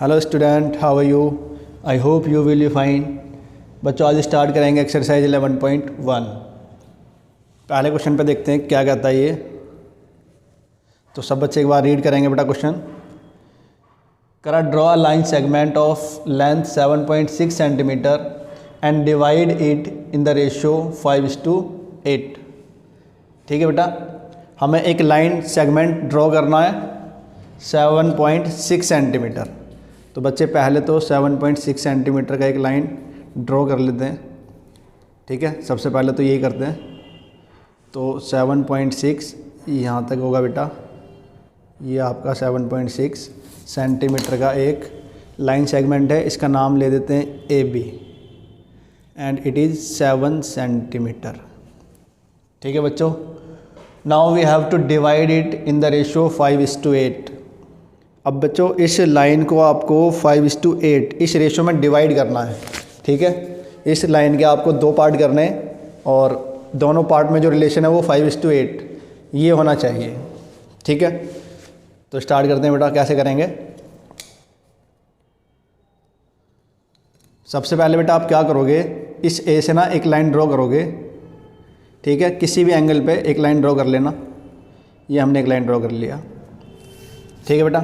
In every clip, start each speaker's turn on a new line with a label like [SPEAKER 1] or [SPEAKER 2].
[SPEAKER 1] Hello student, how are you? I hope you will be fine. बच्चों, आज start करेंगे exercise 11.1। पहले question पे देखते हैं क्या कहता है ये। तो सब बच्चे एक बार रीड करेंगे बेटा क्वेश्चन। करा draw a line segment of length 7.6 centimetre and divide it in the ratio 5:8। ठीक है बेटा, हमें एक लाइन सेगमेंट ड्रॉ करना है 7.6 सेंटीमीटर। तो बच्चे पहले तो 7.6 सेंटीमीटर का एक लाइन ड्रॉ कर लेते हैं। ठीक है, सबसे पहले तो यही करते हैं। तो 7.6 यहाँ तक होगा बेटा, ये आपका 7.6 सेंटीमीटर का एक लाइन सेगमेंट है। इसका नाम ले देते हैं A B and it is 7 centimetre. ठीक है बच्चों, now we have to divide it in the ratio 5:8। अब बच्चों इस लाइन को आपको 5:8 इस रेशियो में डिवाइड करना है। ठीक है, इस लाइन के आपको दो पार्ट करने हैं और दोनों पार्ट में जो रिलेशन है वो 5:8 ये होना चाहिए। ठीक है, तो स्टार्ट करते हैं बेटा। कैसे करेंगे? सबसे पहले बेटा आप क्या करोगे, इस ए से ना एक लाइन ड्रॉ करोगे। ठीक है, किसी भी एंगल पे एक लाइन ड्रॉ कर लेना। ये हमने एक लाइन ड्रॉ कर लिया। ठीक है बेटा,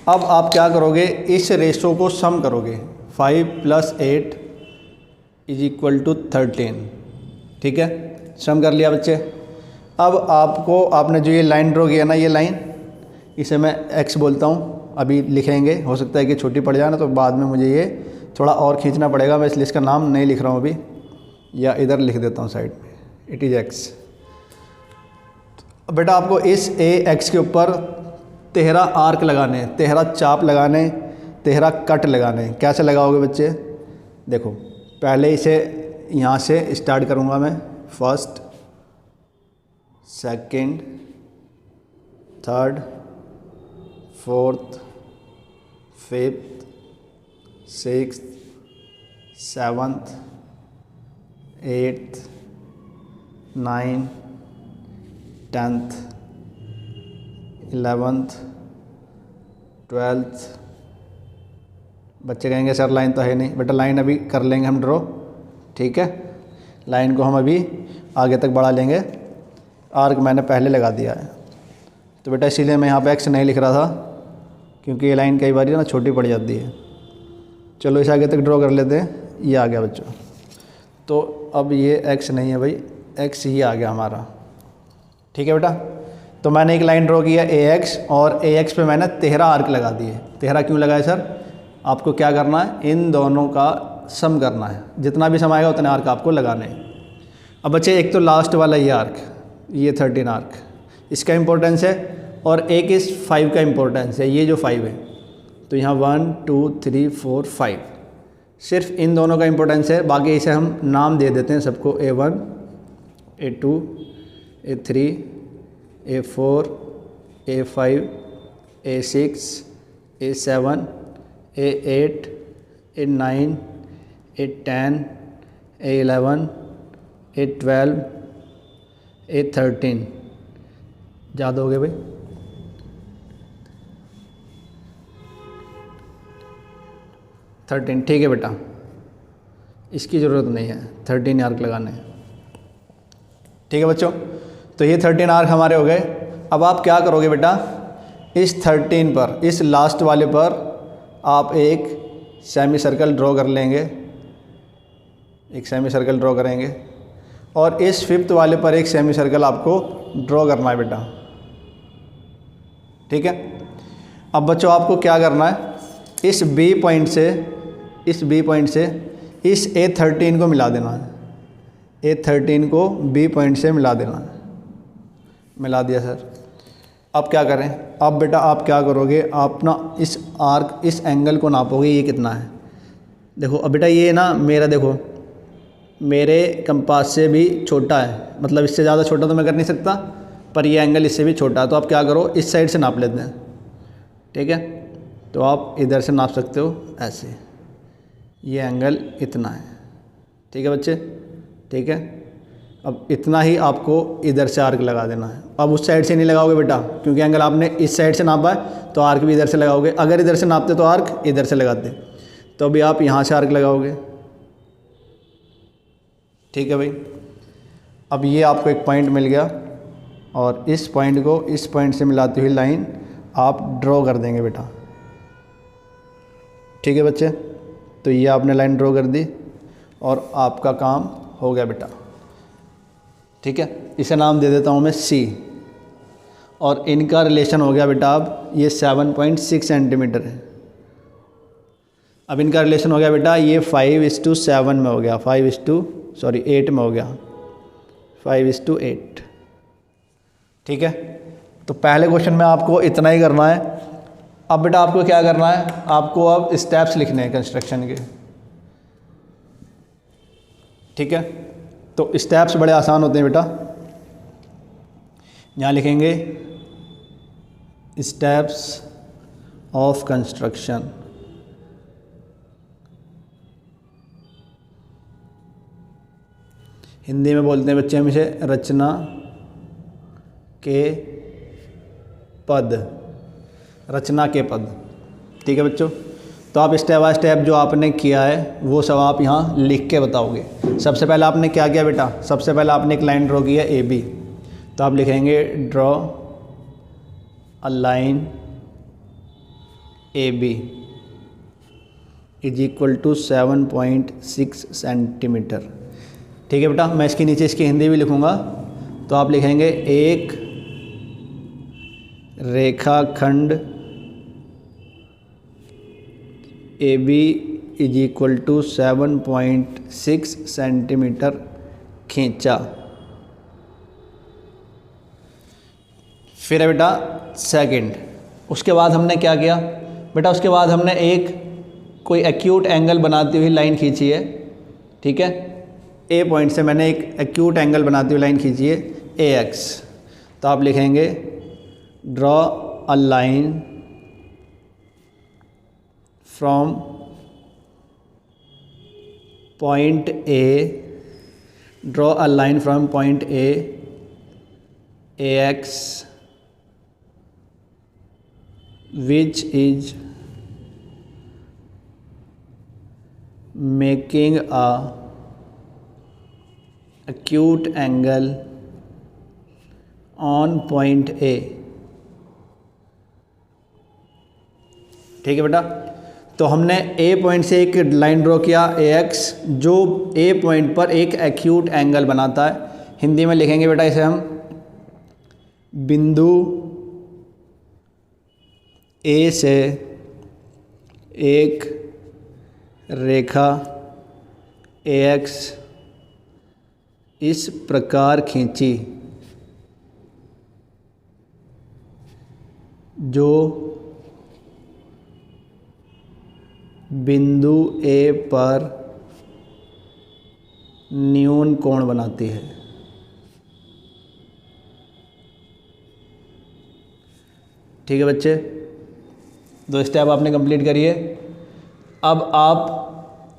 [SPEAKER 1] अब आप क्या करोगे, इस रेशो को सम करोगे। 5 + 8 = 13। ठीक है, सम कर लिया बच्चे। अब आपने जो ये लाइन ड्रॉ किया ना, ये लाइन, इसे मैं x बोलता हूँ। अभी लिखेंगे, हो सकता है कि छोटी पड़ जाए ना, तो बाद में मुझे ये थोड़ा और खींचना पड़ेगा। मैं इसलिए इसका नाम नहीं लिख रहा हूँ अभी, या इधर लिख देता हूँ साइड में, इट इज़ x। बेटा आपको इस x के ऊपर 13 आर्क लगाने, 13 चाप लगाने, 13 कट लगाने। कैसे लगाओगे बच्चे? देखो, पहले इसे यहाँ से स्टार्ट करूँगा मैं। First, second, third, fourth, fifth, sixth, seventh, eighth, 9, 10th, 11th, 12th। बच्चे कहेंगे सर लाइन तो है नहीं। बेटा लाइन अभी कर लेंगे हम ड्रॉ। ठीक है, लाइन को हम अभी आगे तक बढ़ा लेंगे। आर्क मैंने पहले लगा दिया है, तो बेटा इसीलिए मैं यहाँ पे x नहीं लिख रहा था, क्योंकि ये लाइन कई बार ना छोटी पड़ जाती है। चलो इसे आगे तक ड्रॉ कर लेते हैं। ये आ गया बच्चों। तो अब ये x नहीं है भाई, x ही आ गया हमारा। ठीक है बेटा, तो मैंने एक लाइन ड्रॉ किया AX, और AX पे मैंने 13 आर्क लगा दिए। 13 क्यों लगाए सर? आपको क्या करना है, इन दोनों का सम करना है। जितना भी सम आएगा उतने आर्क आपको लगाने हैं। अब बच्चे एक तो लास्ट वाला ये आर्क, ये 13 आर्क, इसका इम्पोर्टेंस है, और एक इस 5 का इम्पोर्टेंस है। ये जो 5 है, तो यहाँ 1 2 3 4 5, सिर्फ इन दोनों का इम्पोर्टेंस है। बाकी इसे हम नाम दे देते हैं सबको, A1, A2, A3, A4, A5, A6, A7, A8, A9, A10, A11, A12, A13। ज़्यादा हो गए भाई? ठीक है बेटा, इसकी ज़रूरत नहीं है, 13 आर्क लगाने हैं। ठीक है बच्चों, तो ये 13 आर्क हमारे हो गए। अब आप क्या करोगे बेटा, इस 13 पर, इस लास्ट वाले पर आप एक सेमी सर्कल ड्रॉ कर लेंगे। एक सेमी सर्कल ड्रॉ करेंगे, और इस 5th वाले पर एक सेमी सर्कल आपको ड्रॉ करना है बेटा। ठीक है, अब बच्चों आपको क्या करना है, इस B पॉइंट से इस A13 को मिला देना है। A13 को B पॉइंट से मिला देना है। मिला दिया सर। अब क्या करें? अब बेटा आप क्या करोगे, आप ना इस आर्क, इस एंगल को नापोगे, ये कितना है। देखो अब बेटा ये ना मेरा, देखो मेरे कंपास से भी छोटा है, मतलब इससे ज़्यादा छोटा तो मैं कर नहीं सकता, पर ये एंगल इससे भी छोटा है। तो आप क्या करो, इस साइड से नाप लेते हैं। ठीक है, तो आप इधर से नाप सकते हो ऐसे, ये एंगल इतना है। ठीक है बच्चे? ठीक है, अब इतना ही आपको इधर से आर्क लगा देना है। अब उस साइड से नहीं लगाओगे बेटा, क्योंकि एंगल आपने इस साइड से नापा है, तो आर्क भी इधर से लगाओगे। अगर इधर से नापते तो आर्क इधर से लगाते, तो अभी आप यहाँ से आर्क लगाओगे। ठीक है भाई। अब ये आपको एक पॉइंट मिल गया और इस पॉइंट को इस पॉइंट से मिलाती हुई लाइन आप ड्रॉ कर देंगे बेटा। ठीक है बच्चे, तो ये आपने लाइन ड्रॉ कर दी और आपका काम हो गया बेटा। ठीक है, इसे नाम दे देता हूँ मैं C, और इनका रिलेशन हो गया बेटा अब ये 7.6 सेंटीमीटर है। अब इनका रिलेशन हो गया बेटा ये 5:7 में हो गया, 8 में हो गया, 5:8। ठीक है, तो पहले क्वेश्चन में आपको इतना ही करना है। अब बेटा आपको क्या करना है, आपको अब स्टेप्स लिखने हैं कंस्ट्रक्शन के। ठीक है, तो स्टेप्स बड़े आसान होते हैं बेटा। यहाँ लिखेंगे स्टेप्स ऑफ कंस्ट्रक्शन। हिंदी में बोलते हैं बच्चे हम इसे रचना के पद, रचना के पद। ठीक है बच्चों, तो आप स्टेप बाय स्टेप जो आपने किया है वो सब आप यहाँ लिख के बताओगे। सबसे पहले आपने क्या किया बेटा, सबसे पहले आपने एक लाइन ड्रॉ की है AB, तो आप लिखेंगे draw a line AB = 7.6 centimetre. ठीक है बेटा, मैं इसके नीचे इसकी हिंदी भी लिखूँगा, तो आप लिखेंगे एक रेखाखंड AB = 7.6 सेंटीमीटर खींचा। फिर है बेटा सेकंड, उसके बाद हमने क्या किया बेटा, उसके बाद हमने एक कोई एक्यूट एंगल बनाती हुई लाइन खींची है। ठीक है, A पॉइंट से मैंने एक एक्यूट एंगल बनाती हुई लाइन खींची है AX, तो आप लिखेंगे draw a line from point A, draw a line from point A AX which is making a acute angle on point A। ठीक है बेटा, तो हमने A पॉइंट से एक लाइन ड्रॉ किया AX, जो A पॉइंट पर एक एक्यूट एंगल बनाता है। हिंदी में लिखेंगे बेटा इसे हम बिंदु A से एक रेखा AX इस प्रकार खींची जो बिंदु A पर न्यून कोण बनाती है। ठीक है बच्चे, 2 स्टेप आपने कंप्लीट करिए। अब आप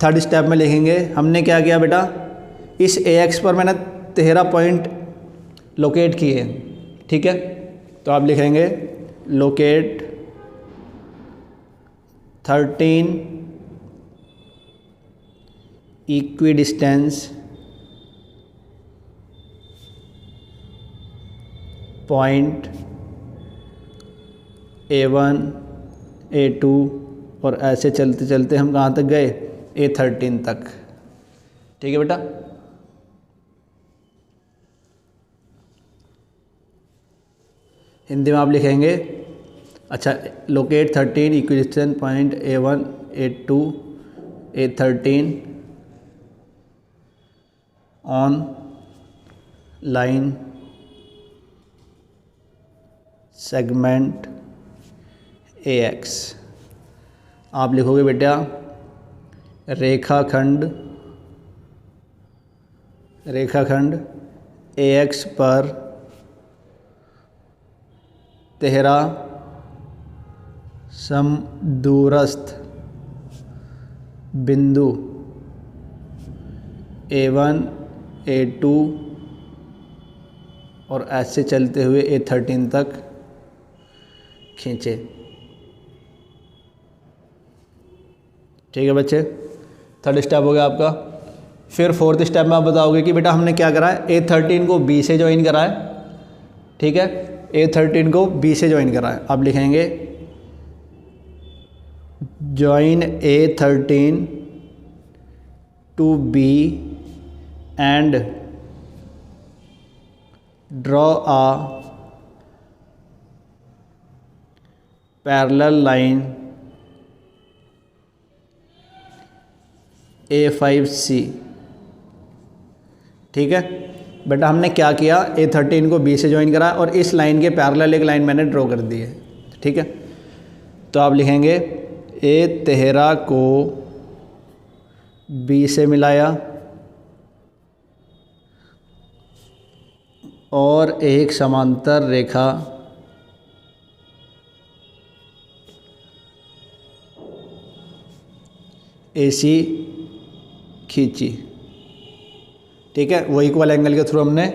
[SPEAKER 1] थर्ड स्टेप में लिखेंगे हमने क्या किया बेटा, इस AX पर मैंने 13 पॉइंट लोकेट किए। ठीक है, तो आप लिखेंगे locate 13 equidistance point A1 A2 और ऐसे चलते चलते हम कहाँ तक गए, A13 तक। ठीक है बेटा, हिंदी में आप लिखेंगे अच्छा locate 13 equidistance point A1 A2 A13 on line segment AX। आप लिखोगे बेटा रेखाखंड AX पर 13 समदूरस्थ बिंदु A1 A2 और ऐसे चलते हुए A13 तक खींचे। ठीक है बच्चे, थर्ड स्टेप हो गया आपका। फिर फोर्थ स्टेप में आप बताओगे कि बेटा हमने क्या करा है, A13 को B से ज्वाइन करा है। ठीक है, A13 को B से ज्वाइन करा है। आप लिखेंगे join A13 to B and draw a parallel line A5C। ठीक है बेटा, हमने क्या किया, A13 को B से ज्वाइन करा और इस लाइन के पैरेलल एक लाइन मैंने ड्रॉ कर दी है। ठीक है, तो आप लिखेंगे A13 को B से मिलाया और एक समांतर रेखा AC खींची। ठीक है, वो इक्वल एंगल के थ्रू हमने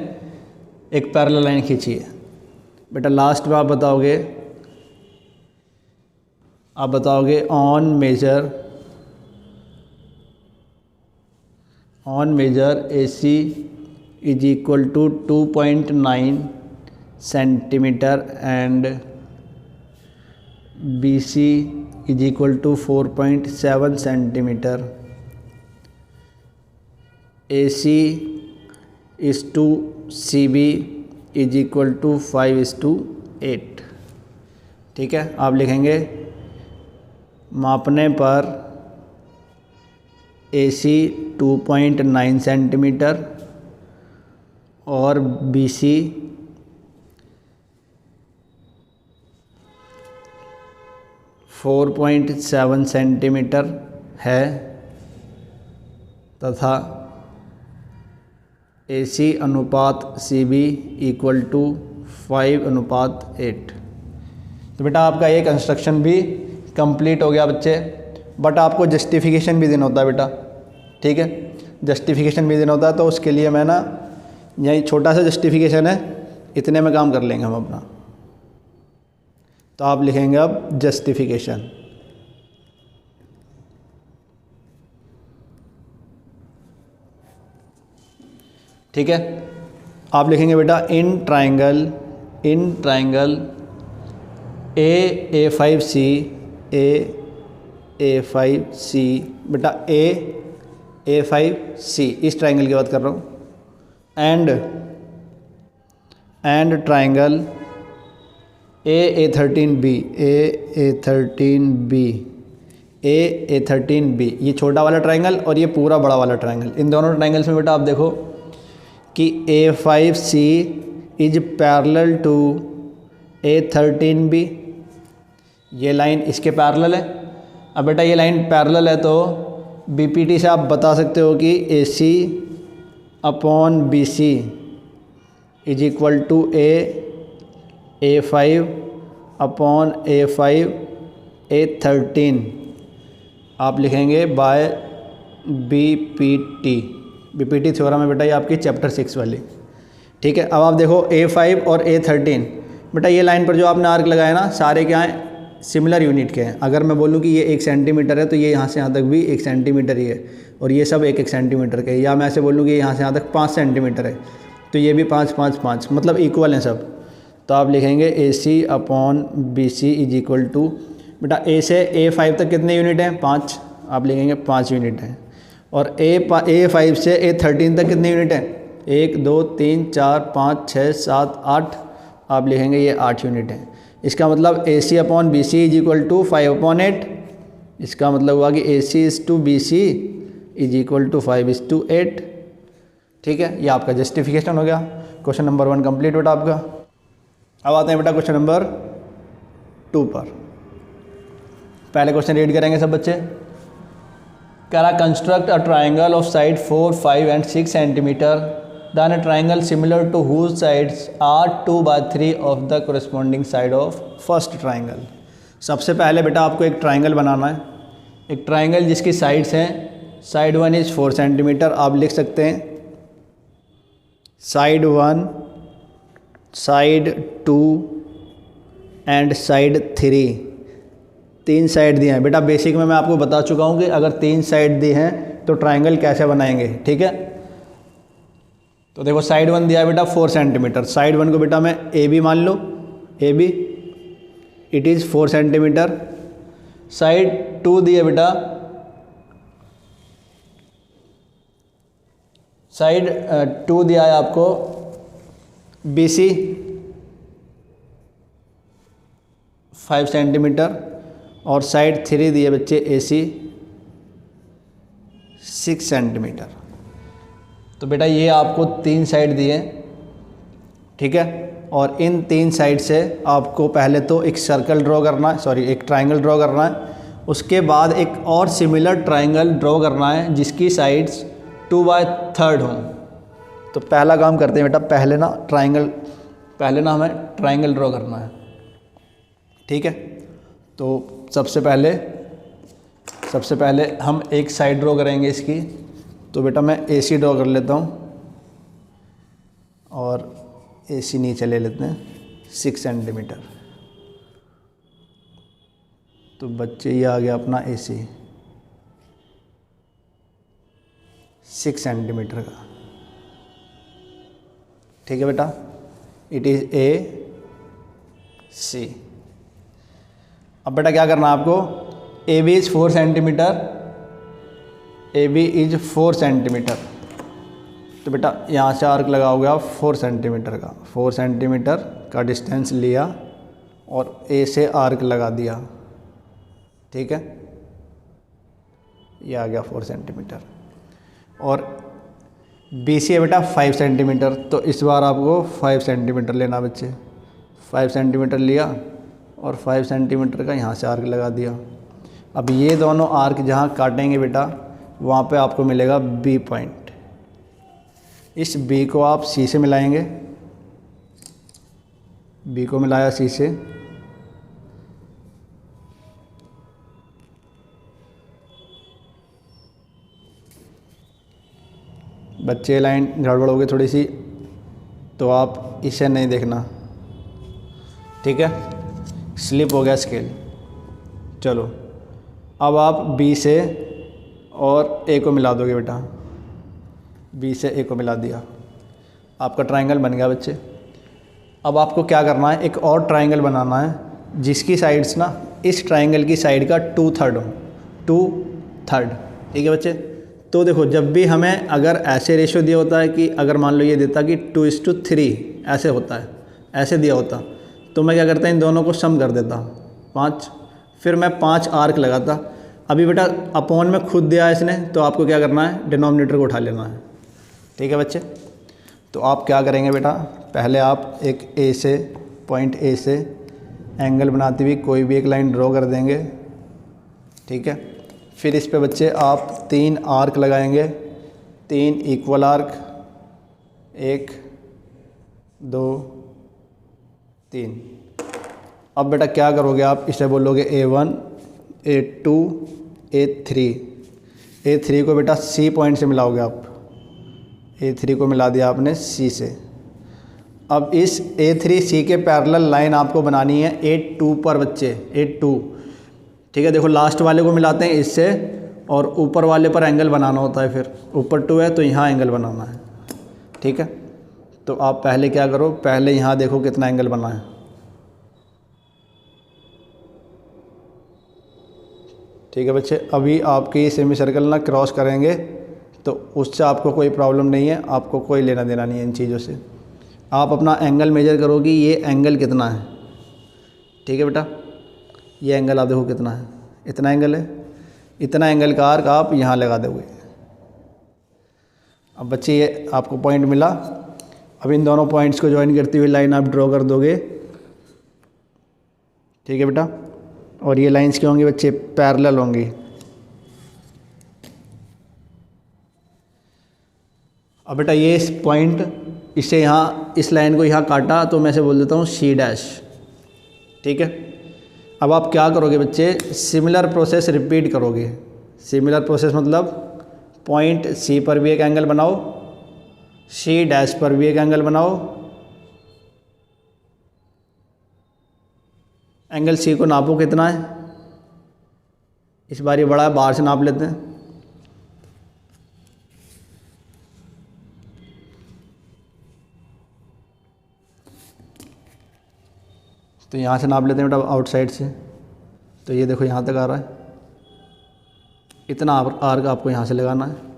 [SPEAKER 1] एक पैरेलल लाइन खींची है। बेटा लास्ट में आप बताओगे on measure AC is equal to 2.9 centimetre and BC is equal to 4.7 centimetre. AC is to CB is equal to 5:8। ठीक है, आप लिखेंगे मापने पर AC 2.9 सेंटीमीटर और BC 4.7 सेंटीमीटर है तथा AC अनुपात CB इक्वल टू 5:8। तो बेटा आपका ये कंस्ट्रक्शन भी कंप्लीट हो गया बच्चे, बट आपको जस्टिफिकेशन भी देना होता है बेटा। ठीक है, जस्टिफिकेशन भी देना होता है, तो उसके लिए मैं ना यही छोटा सा जस्टिफिकेशन है, इतने में काम कर लेंगे हम अपना। तो आप लिखेंगे अब जस्टिफिकेशन। ठीक है, आप लिखेंगे बेटा इन ट्राइंगल A5C बेटा A5C इस ट्राइंगल की बात कर रहा हूँ, एंड ट्राइंगल A13B ये छोटा वाला ट्राइंगल और ये पूरा बड़ा वाला ट्राइंगल, इन दोनों ट्राइंगल्स में बेटा आप देखो कि A5C is parallel to A13B। ये लाइन इसके पैरेलल है। अब बेटा ये लाइन पैरेलल है तो BPT से आप बता सकते हो कि AC upon BC is equal to A5 upon A5 A13 आप लिखेंगे बाय BPT थ्योरम है बेटा, ये आपकी चैप्टर 6 वाली। ठीक है, अब आप देखो A5 और A13 बेटा ये लाइन पर जो आपने आर्क लगाया ना, सारे क्या हैं, सिमिलर यूनिट के हैं। अगर मैं बोलूँ कि ये 1 सेंटीमीटर है तो ये यहाँ से यहाँ तक भी 1 सेंटीमीटर ही है, और ये सब 1 सेंटीमीटर के, या मैं ऐसे बोलूँ कि यहाँ से यहाँ तक 5 सेंटीमीटर है तो ये भी 5 5 5 मतलब इक्वल हैं सब। तो आप लिखेंगे AC upon BC is equal to बेटा A से A5 तक कितने यूनिट हैं, 5, आप लिखेंगे 5 यूनिट हैं, और A5 से A13 तक कितने यूनिट हैं, 1 2 3 4 5 6 7 8, आप लिखेंगे ये 8 यूनिट हैं। इसका मतलब AC upon BC is equal to 5/8। इसका मतलब हुआ कि AC is to BC is equal to 5:8। ठीक है, ये आपका जस्टिफिकेशन हो गया। क्वेश्चन नंबर 1 कंप्लीट बेटा आपका। अब आते हैं बेटा क्वेश्चन नंबर 2 पर। पहले क्वेश्चन रीड करेंगे सब बच्चे। कह रहा construct a triangle of side 4 5 and 6 centimetre, then a triangle similar to whose sides are 2/3 of the corresponding side of first triangle। सबसे पहले बेटा आपको एक ट्राइंगल बनाना है, एक ट्राइंगल जिसकी साइड्स हैं, साइड 1 इज 4 सेंटीमीटर, आप लिख सकते हैं side 1 side 2 and side 3, 3 side दिए हैं बेटा। बेसिक में मैं आपको बता चुका हूँ कि अगर 3 साइड दी हैं तो ट्रायंगल कैसे बनाएंगे, ठीक है। तो देखो साइड 1 दिया है बेटा 4 सेंटीमीटर, साइड 1 को बेटा मैं ए बी मान लो, A B it is 4 centimetre. Side 2 दिया बेटा, साइड 2 दिया है आपको बी सी 5 सेंटीमीटर, और साइड 3 दिए बच्चे ए सी 6 सेंटीमीटर। तो बेटा ये आपको 3 साइड दिए, ठीक है। और इन 3 साइड से आपको पहले तो एक सर्कल ड्रॉ करना है, सॉरी एक ट्रायंगल ड्रॉ करना है। उसके बाद एक और सिमिलर ट्रायंगल ड्रॉ करना है जिसकी साइड्स 2/3 हों। तो पहला काम करते हैं बेटा, पहले ना हमें ट्रायंगल ड्रॉ करना है, ठीक है। तो सबसे पहले हम एक साइड ड्रॉ करेंगे इसकी। तो बेटा मैं ए सी ड्रॉ कर लेता हूँ, और ए सी नीचे ले लेते हैं 6 सेंटीमीटर। तो बच्चे ये आ गया अपना ए सी 6 सेंटीमीटर का, ठीक है बेटा। It is A C. अब बेटा क्या करना है आपको, A B is 4 centimetre, A B is 4 centimetre. तो बेटा यहाँ से आर्क लगाओगे आप 4 सेंटीमीटर का, 4 सेंटीमीटर का डिस्टेंस लिया और ए से आर्क लगा दिया, ठीक है। ये आ गया 4 सेंटीमीटर। और बी सी है बेटा 5 सेंटीमीटर, तो इस बार आपको 5 सेंटीमीटर लेना बच्चे। 5 सेंटीमीटर लिया और 5 सेंटीमीटर का यहाँ से आर्क लगा दिया। अब ये दोनों आर्क जहाँ काटेंगे बेटा, वहाँ पे आपको मिलेगा बी पॉइंट। इस बी को आप सी से मिलाएंगे, बी को मिलाया सी से, बच्चे लाइन गड़बड़ हो गई थोड़ी सी, तो आप इसे नहीं देखना, ठीक है। स्लिप हो गया स्केल। चलो अब आप बी से और ए को मिला दोगे बेटा, बी से ए को मिला दिया, आपका ट्रायंगल बन गया बच्चे। अब आपको क्या करना है, एक और ट्रायंगल बनाना है जिसकी साइड्स ना इस ट्रायंगल की साइड का 2/3 हो, 2/3, ठीक है बच्चे। तो देखो जब भी हमें अगर ऐसे रेशियो दिया होता है कि अगर मान लो ये देता कि 2:3 ऐसे होता है, ऐसे दिया होता, तो मैं क्या करता इन दोनों को सम कर देता 5, फिर मैं 5 आर्क लगाता। अभी बेटा अपॉन में खुद दिया है इसने, तो आपको क्या करना है, डिनोमिनेटर को उठा लेना है, ठीक है बच्चे। तो आप क्या करेंगे बेटा, पहले आप एक ए से, पॉइंट ए से एंगल बनाती हुई कोई भी एक लाइन ड्रॉ कर देंगे, ठीक है। फिर इस पे बच्चे आप 3 आर्क लगाएंगे, 3 इक्वल आर्क, 1 2 3। अब बेटा क्या करोगे आप, इसे बोलोगे A1 A2 A3, A3 को बेटा C पॉइंट से मिलाओगे आप, A3 को मिला दिया आपने C से। अब इस A3 C के पैरेलल लाइन आपको बनानी है A2 पर बच्चे, A2, ठीक है। देखो लास्ट वाले को मिलाते हैं इससे, और ऊपर वाले पर एंगल बनाना होता है, फिर ऊपर 2 है तो यहाँ एंगल बनाना है, ठीक है। तो आप पहले क्या करो, पहले यहाँ देखो कितना एंगल बना है, ठीक है बच्चे। अभी आपकी सेमी सर्कल ना क्रॉस करेंगे तो उससे आपको कोई प्रॉब्लम नहीं है, आपको कोई लेना देना नहीं है इन चीज़ों से। आप अपना एंगल मेजर करोगे, ये एंगल कितना है, ठीक है बेटा। ये एंगल आप देखो कितना है, इतना एंगल है, इतना एंगल का आर्क आप यहाँ लगा दोगे। अब बच्चे ये आपको पॉइंट मिला, अब इन दोनों पॉइंट्स को ज्वाइन करती हुई लाइन आप ड्रॉ कर दोगे, ठीक है बेटा। और ये लाइंस क्या होंगी बच्चे, पैरेलल होंगी। अब बेटा ये इस पॉइंट, इसे यहाँ इस लाइन को यहाँ काटा तो मैं इसे बोल देता हूँ C', ठीक है। अब आप क्या करोगे बच्चे, सिमिलर प्रोसेस रिपीट करोगे। सिमिलर प्रोसेस मतलब पॉइंट C पर भी एक एंगल बनाओ, C' पर भी एक एंगल बनाओ, एंगल सी को नापो कितना है, इस बार ये बड़ा है, बाहर से नाप लेते हैं। तो यहाँ से नाप लेते हैं बेटा, आउटसाइड से। तो ये देखो यहाँ तक आ रहा है, इतना आर्क आपको यहाँ से लगाना है।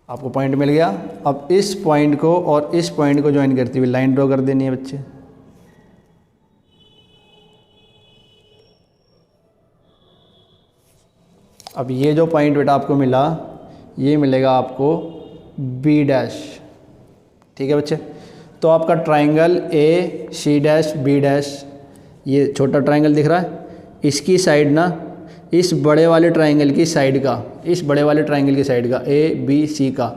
[SPEAKER 1] आपको पॉइंट मिल गया। अब इस पॉइंट को और इस पॉइंट को ज्वाइन करती हुई लाइन ड्रॉ कर देनी है बच्चे। अब ये जो पॉइंट बेटा आपको मिला, ये मिलेगा आपको बी डैश। ठीक है बच्चे। तो आपका triangle A C dash B dash, ये छोटा ट्राइंगल दिख रहा है, इसकी साइड ना इस बड़े वाले ट्राइंगल की साइड का, इस बड़े वाले ट्राइंगल की साइड का ए बी सी का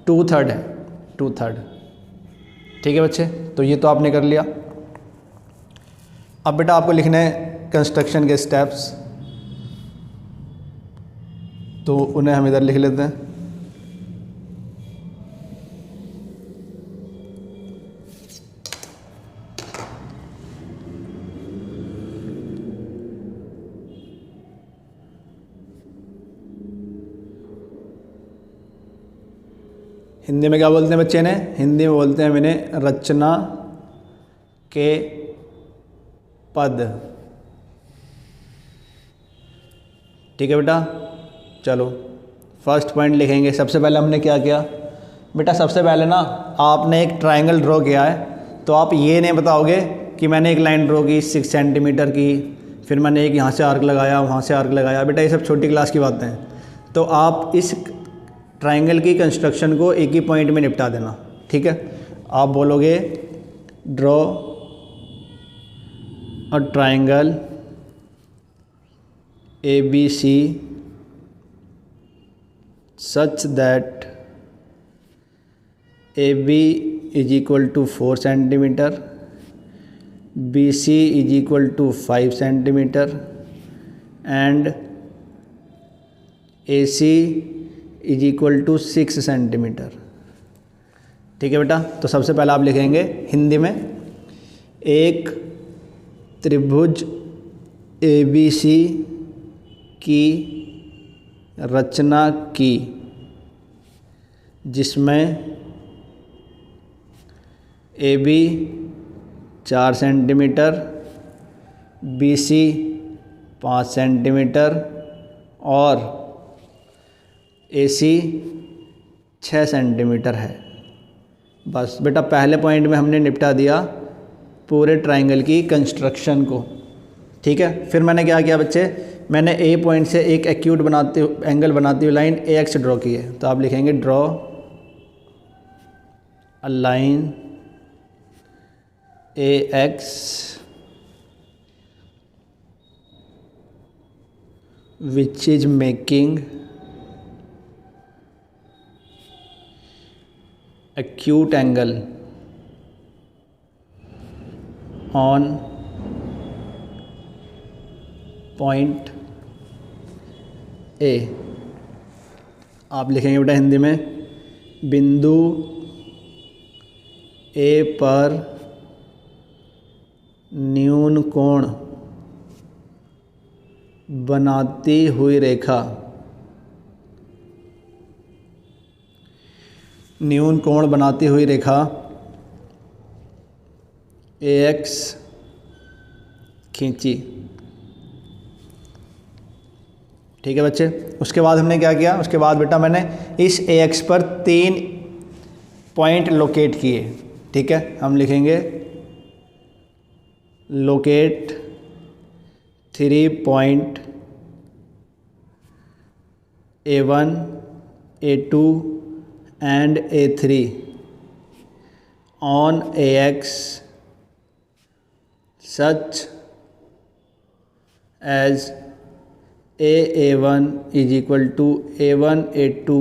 [SPEAKER 1] 2/3 है, 2/3। ठीक है बच्चे। तो ये तो आपने कर लिया। अब बेटा आपको लिखने हैं कंस्ट्रक्शन के स्टेप्स, तो उन्हें हम इधर लिख लेते हैं। हिंदी में क्या बोलते हैं बच्चे ने, हिंदी में बोलते हैं इन्हें रचना के पद। ठीक है बेटा। चलो फर्स्ट पॉइंट लिखेंगे। सबसे पहले हमने क्या किया बेटा, सबसे पहले ना आपने एक ट्रायंगल ड्रॉ किया है, तो आप ये नहीं बताओगे कि मैंने एक लाइन ड्रॉ की 6 सेंटीमीटर की, फिर मैंने एक यहाँ से आर्क लगाया, वहाँ से आर्क लगाया। बेटा ये सब छोटी क्लास की बातें हैं। तो आप इस ट्रायंगल की कंस्ट्रक्शन को एक ही पॉइंट में निपटा देना। ठीक है। आप बोलोगे draw a triangle ABC such that AB is equal to 4 centimeter, BC is equal to 5 centimeter and AC is equal to 6 centimeter। ठीक है बेटा। तो सबसे पहले आप लिखेंगे हिंदी में, एक त्रिभुज ABC की रचना की जिसमें AB 4 सेंटीमीटर, BC 5 सेंटीमीटर और AC 6 सेंटीमीटर है। बस बेटा पहले पॉइंट में हमने निपटा दिया पूरे ट्रायंगल की कंस्ट्रक्शन को। ठीक है। फिर मैंने क्या किया बच्चे, मैंने ए पॉइंट से एक एक्यूट एंगल बनाती हुई लाइन AX ड्रॉ की है। तो आप लिखेंगे draw a line AX which is making acute angle on point A। आप लिखेंगे बेटा हिंदी में, बिंदु A पर न्यून कोण बनाती हुई रेखा, न्यून कोण बनाती हुई रेखा AX खींची। ठीक है बच्चे। उसके बाद हमने क्या किया, उसके बाद बेटा मैंने इस AX पर 3 पॉइंट लोकेट किए। ठीक है। हम लिखेंगे locate 3 point A1 A2 and A3 on AX such as A1 is equal to A1 A2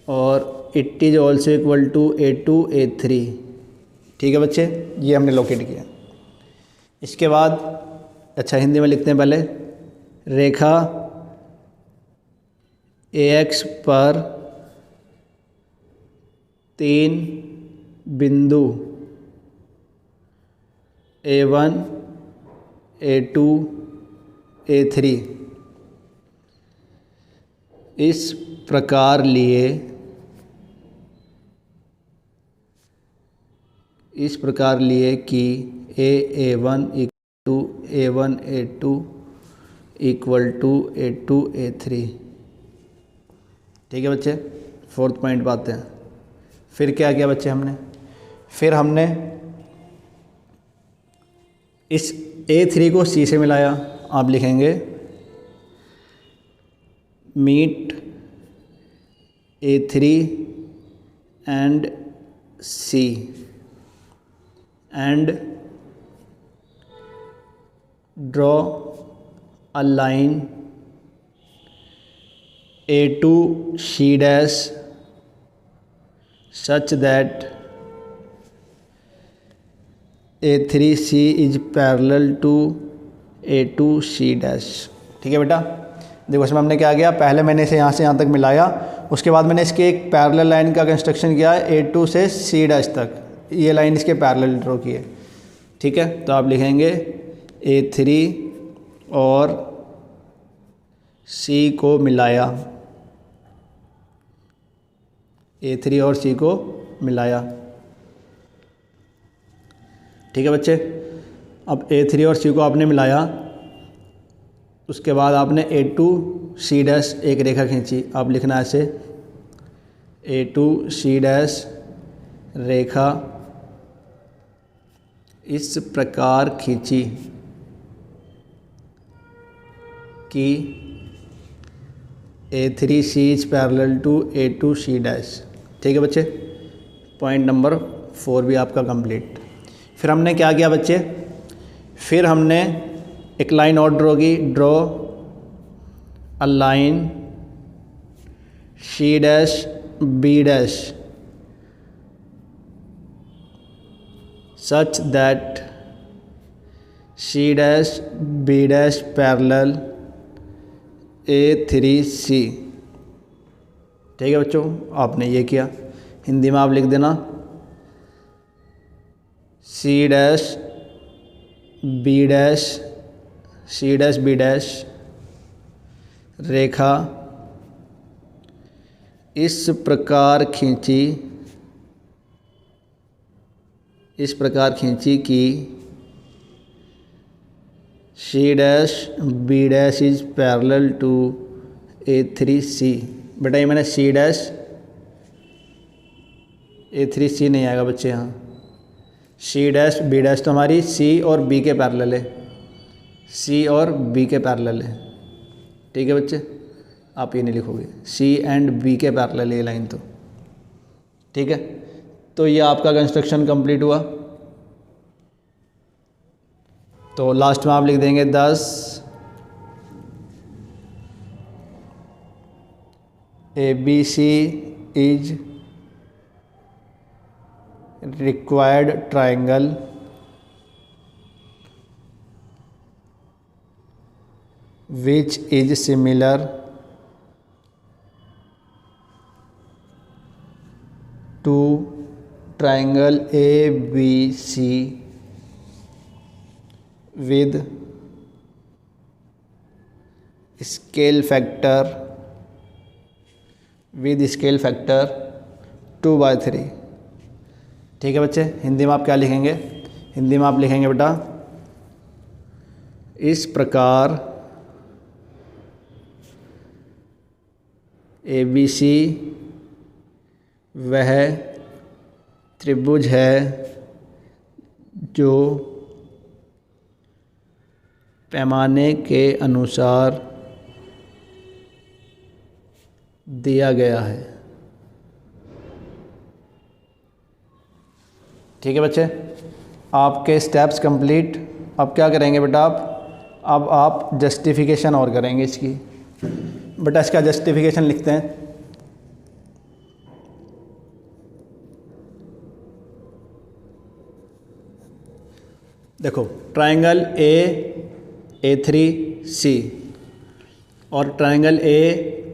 [SPEAKER 1] और it is also equal to A2 A3। ठीक है बच्चे, ये हमने लोकेट किया। इसके बाद अच्छा हिंदी में लिखते हैं पहले, रेखा AX पर 3 बिंदु A1 A2 A3 इस प्रकार लिए कि A1 A2 equal to A2 A3। ठीक है बच्चे, फोर्थ पॉइंट पे आते हैं। फिर क्या किया बच्चे फिर हमने इस A3 को C से मिलाया। आप लिखेंगे meet A3 and C and draw a line A2 C dash such that A3C is parallel to A2 C dash। ठीक है बेटा, देखो इसमें हमने क्या किया, पहले मैंने इसे यहाँ से यहाँ तक मिलाया, उसके बाद मैंने इसके एक पैरेलल लाइन का कंस्ट्रक्शन किया A2 से C डैश तक, ये लाइन इसके पैरेलल ड्रॉ की है। ठीक है, तो आप लिखेंगे A3 और C को मिलाया, A3 और C को मिलाया। ठीक है बच्चे, अब A3 और C को आपने मिलाया, उसके बाद आपने A2 C डैश एक रेखा खींची। आप लिखना ऐसे A2 C डैश रेखा इस प्रकार खींची कि A3C is parallel to A2 C dash. ठीक है बच्चे, पॉइंट नंबर 4 भी आपका कंप्लीट। फिर हमने क्या किया बच्चे, फिर हमने एक लाइन और ड्रॉ की, draw a line C dash B dash such that C dash B dash parallel A3C। ठीक है बच्चों, आपने ये किया। हिंदी में आप लिख देना C dash B dash C dash B dash रेखा इस प्रकार खींची कि C डैश B डैश इज पैरेलल टू A3C। बेटा ये मैंने C डैश A3C नहीं आएगा बच्चे, यहाँ C डैश B डैश तो हमारी C और B के पैरेलल है, C और B के पैरेलल है। ठीक है बच्चे, आप ये नहीं लिखोगे, C एंड B के पैरेलल ये लाइन तो। ठीक है, तो ये आपका कंस्ट्रक्शन कंप्लीट हुआ। तो लास्ट में आप लिख देंगे 10 ABC is required triangle which is similar to triangle ABC with scale factor 2/3। ठीक है बच्चे, हिंदी में आप क्या लिखेंगे, हिंदी में आप लिखेंगे बेटा इस प्रकार ABC वह त्रिभुज है जो पैमाने के अनुसार दिया गया है। ठीक है बच्चे, आपके स्टेप्स कंप्लीट। अब क्या करेंगे बेटा अब आप जस्टिफिकेशन और करेंगे इसकी। बेटा इसका जस्टिफिकेशन लिखते हैं। देखो ट्राइंगल A3C और ट्राइंगल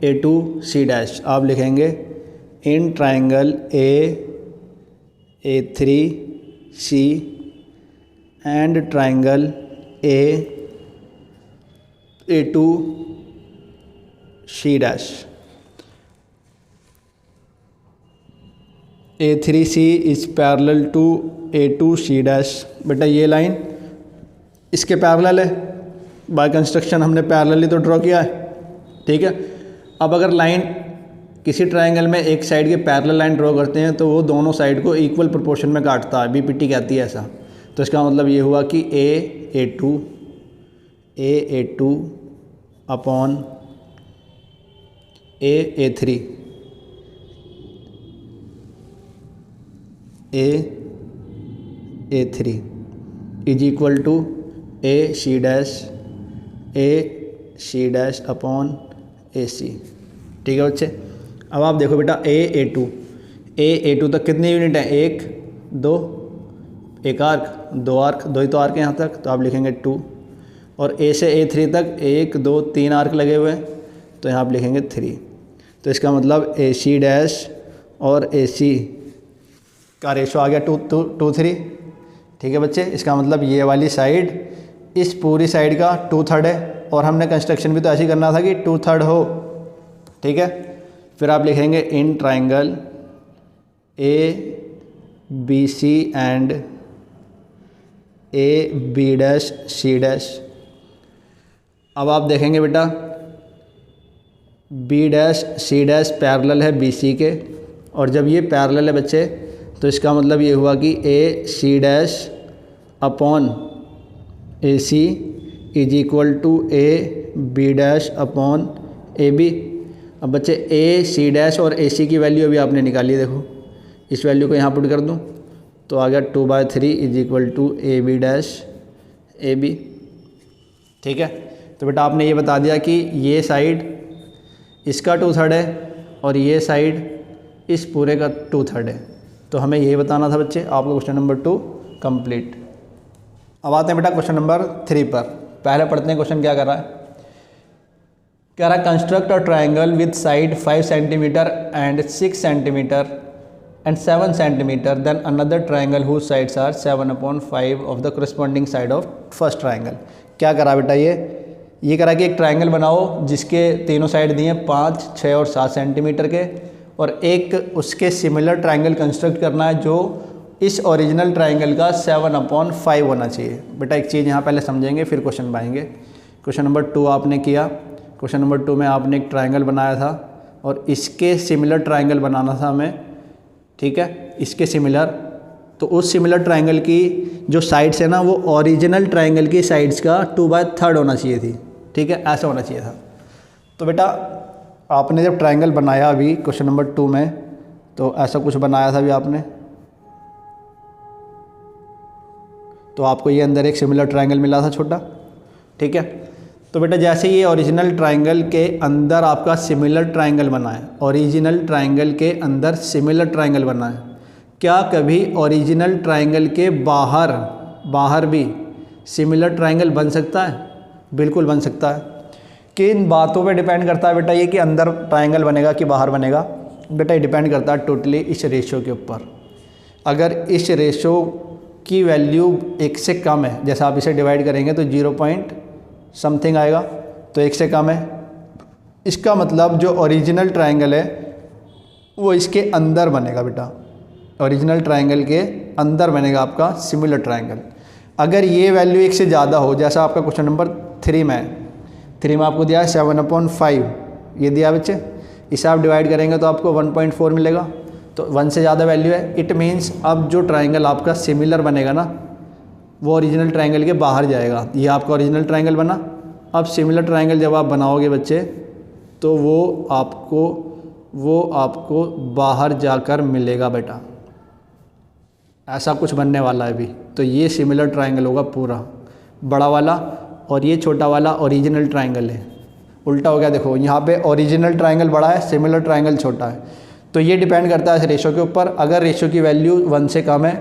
[SPEAKER 1] A2C डैश, आप लिखेंगे in triangle A3C and triangle A2 C dash, A3C is parallel to A2 C dash. बेटा ये लाइन इसके पैरेलल है, बाय कंस्ट्रक्शन हमने पैरेलली तो ड्रॉ किया है, ठीक है। अब अगर लाइन किसी ट्रायंगल में एक साइड के पैरेलल लाइन ड्रॉ करते हैं तो वो दोनों साइड को इक्वल प्रोपोर्शन में काटता है, बीपीटी कहती है ऐसा। तो इसका मतलब ये हुआ कि A2 upon A3 A3 is equal to AC dash upon AC, ठीक है बच्चे। अब आप देखो बेटा A2 तक कितनी यूनिट है, 1 2, एक आर्क, 2 आर्क, 2 ही तो आर्क है यहाँ तक, तो आप लिखेंगे 2। और A से A3 तक 1 2 3 आर्क लगे हुए हैं, तो यहाँ आप लिखेंगे 3। तो इसका मतलब AC डैश और AC का रेशो आ गया 2:3, ठीक है बच्चे। इसका मतलब ये वाली साइड इस पूरी साइड का 2/3 है, और हमने कंस्ट्रक्शन भी तो ऐसे ही करना था कि 2/3 हो, ठीक है। फिर आप लिखेंगे in triangle ABC and AB dash C dash. अब आप देखेंगे बेटा B dash C dash parallel है BC के, और जब ये पैरेलल है बच्चे तो इसका मतलब ये हुआ कि AC dash upon AC is equal to AB dash upon AB। अब बच्चे AC डैश और AC की वैल्यू अभी आपने निकाली, देखो इस वैल्यू को यहाँ पुट कर दूँ तो आ गया 2/3 is equal to AB dash AB, ठीक है। तो बेटा आपने ये बता दिया कि ये साइड इसका 2/3 है और ये साइड इस पूरे का 2/3 है, तो हमें ये बताना था बच्चे। आपका क्वेश्चन नंबर 2 कंप्लीट। अब आते हैं बेटा क्वेश्चन नंबर 3 पर। पहले पढ़ते हैं क्वेश्चन क्या कर रहा है। कह रहा है construct a triangle with side 5 centimetre and 6 centimetre and 7 centimetre, then another triangle whose sides are 7/5 of the corresponding side of first triangle. क्या करा बेटा, ये करा कि एक ट्राइंगल बनाओ जिसके तीनों साइड दिए 5 6 और 7 सेंटीमीटर के, और एक उसके सिमिलर ट्राइंगल कंस्ट्रक्ट करना है जो इस ओरिजिनल ट्राइंगल का 7/5 होना चाहिए। बेटा एक चीज़ यहाँ पहले समझेंगे फिर क्वेश्चन पाएंगे। क्वेश्चन नंबर 2 आपने किया, क्वेश्चन नंबर 2 में आपने एक ट्राइंगल बनाया था और इसके सिमिलर ट्राइंगल बनाना था हमें, ठीक है, इसके सिमिलर। तो उस सिमिलर ट्राइंगल की जो साइड्स है ना वो ओरिजिनल ट्राइंगल की साइड्स का 2/3 होना चाहिए थी, ठीक है, ऐसा होना चाहिए था। तो बेटा आपने जब ट्राइंगल बनाया अभी क्वेश्चन नंबर 2 में, तो ऐसा कुछ बनाया था अभी आपने, तो आपको ये अंदर एक सिमिलर ट्राइंगल मिला था छोटा, ठीक है। तो बेटा जैसे ये ओरिजिनल ट्राइंगल के अंदर आपका सिमिलर ट्राइंगल बना है, ओरिजिनल ट्राइंगल के अंदर सिमिलर ट्राइंगल बना है, क्या कभी ओरिजिनल ट्राइंगल के बाहर भी सिमिलर ट्राइंगल बन सकता है? बिल्कुल बन सकता है। किन बातों पे डिपेंड करता है बेटा ये कि अंदर ट्राइंगल बनेगा कि बाहर बनेगा? बेटा ये डिपेंड करता है टोटली इस रेशो के ऊपर। अगर इस रेशो की वैल्यू 1 से कम है, जैसा आप इसे डिवाइड करेंगे तो 0 पॉइंट समथिंग आएगा, तो 1 से कम है, इसका मतलब जो ओरिजिनल ट्राइंगल है वो इसके अंदर बनेगा बेटा, ओरिजिनल ट्राइंगल के अंदर बनेगा आपका सिमिलर ट्राइंगल। अगर ये वैल्यू 1 से ज़्यादा हो, जैसा आपका क्वेश्चन नंबर 3 में है, 3 में आपको दिया है 7/5, ये दिया बच्चे, इसे आप डिवाइड करेंगे तो आपको 1.4 मिलेगा, तो 1 से ज़्यादा वैल्यू है। इट मीन्स अब जो ट्राइंगल आपका सिमिलर बनेगा ना वो ओरिजिनल ट्राइंगल के बाहर जाएगा। ये आपका ओरिजिनल ट्राइंगल बना, अब सिमिलर ट्राइंगल जब आप बनाओगे बच्चे तो वो आपको बाहर जाकर मिलेगा बेटा, ऐसा कुछ बनने वाला है अभी। तो ये सिमिलर ट्राइंगल होगा पूरा बड़ा वाला, और ये छोटा वाला ओरिजिनल ट्राइंगल है। उल्टा हो गया, देखो यहाँ पे ओरिजिनल ट्राइंगल बड़ा है, सिमिलर ट्राइंगल छोटा है। तो ये डिपेंड करता है इस रेशो के ऊपर। अगर रेशो की वैल्यू 1 से कम है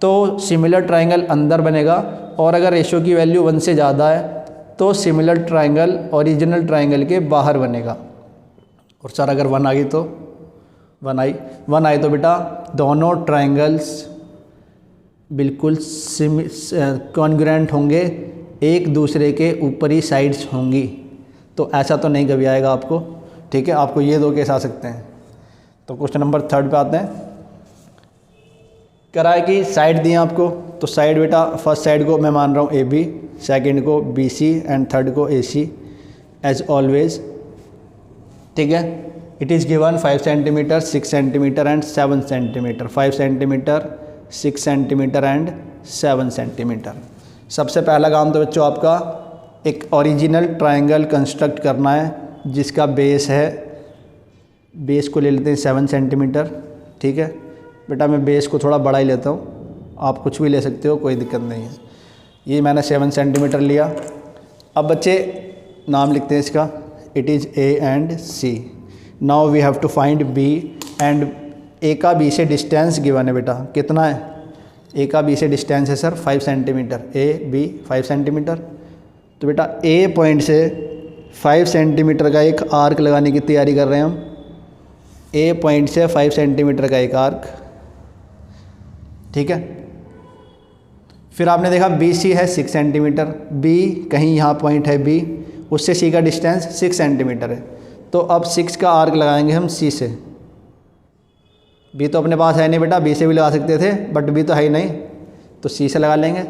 [SPEAKER 1] तो सिमिलर ट्राइंगल अंदर बनेगा, और अगर रेशो की वैल्यू 1 से ज़्यादा है तो सिमिलर ट्राइंगल ओरिजिनल ट्राइंगल के बाहर बनेगा। और सर अगर 1 आई तो 1 आई तो बेटा दोनों ट्राइंगल्स बिल्कुल कॉन्ग्रुएंट होंगे, एक दूसरे के ऊपरी साइड्स होंगी। तो ऐसा तो नहीं कभी आएगा आपको, ठीक है। आपको ये दो केस आ सकते हैं। तो क्वेश्चन नंबर 3 पे आते हैं। करा है कि साइड दिए आपको, तो साइड बेटा फर्स्ट साइड को मैं मान रहा हूँ AB, सेकंड को BC एंड थर्ड को AC एज ऑलवेज, ठीक है। It is given 5 centimetre, 6 centimetre and 7 centimetre, 5 centimetre, 6 centimetre and 7 centimetre. सबसे पहला काम तो बच्चों आपका एक ओरिजिनल ट्रायंगल कंस्ट्रक्ट करना है जिसका बेस है, बेस को ले लेते हैं 7 सेंटीमीटर, ठीक है। बेटा मैं बेस को थोड़ा बड़ा ही लेता हूँ, आप कुछ भी ले सकते हो, कोई दिक्कत नहीं है। ये मैंने 7 सेंटीमीटर लिया। अब बच्चे नाम लिखते हैं इसका, it is A and C। Now we have to find B and A का B से डिस्टेंस गिवन है बेटा, कितना है? A का B से डिस्टेंस है sir 5 centimetre, A B 5 centimetre. तो बेटा A पॉइंट से 5 सेंटीमीटर का एक आर्क लगाने की तैयारी कर रहे हैं हम। A पॉइंट से 5 सेंटीमीटर का एक आर्क, ठीक है। फिर आपने देखा BC है 6 सेंटीमीटर, B कहीं यहाँ पॉइंट है B, उससे C का डिस्टेंस 6 सेंटीमीटर है। तो अब 6 का आर्क लगाएंगे हम C से। B तो अपने पास है नहीं बेटा, B से भी लगा सकते थे बट B तो है ही नहीं, तो C से लगा लेंगे।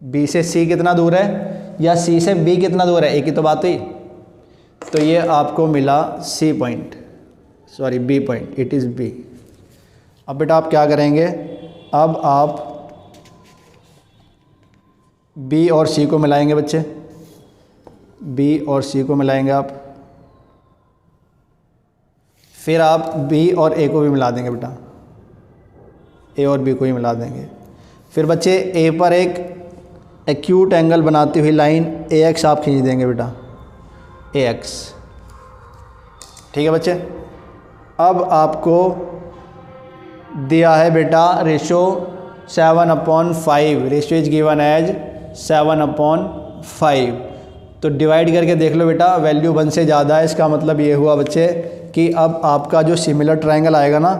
[SPEAKER 1] B से C कितना दूर है या C से B कितना दूर है, एक ही तो बात हुई। तो ये आपको मिला C point, sorry B point, it is B। अब बेटा आप क्या करेंगे, अब आप B और C को मिलाएंगे बच्चे, B और C को मिलाएंगे आप। फिर आप B और A को भी मिला देंगे बेटा, A और B को ही मिला देंगे। फिर बच्चे A पर एक एक्यूट एंगल बनाती हुई लाइन AX आप खींच देंगे बेटा, AX, ठीक है बच्चे। अब आपको दिया है बेटा ratio 7/5, ratio is given as 7/5। तो डिवाइड करके देख लो बेटा, वैल्यू 1 से ज़्यादा है, इसका मतलब ये हुआ बच्चे कि अब आपका जो सिमिलर ट्रायंगल आएगा ना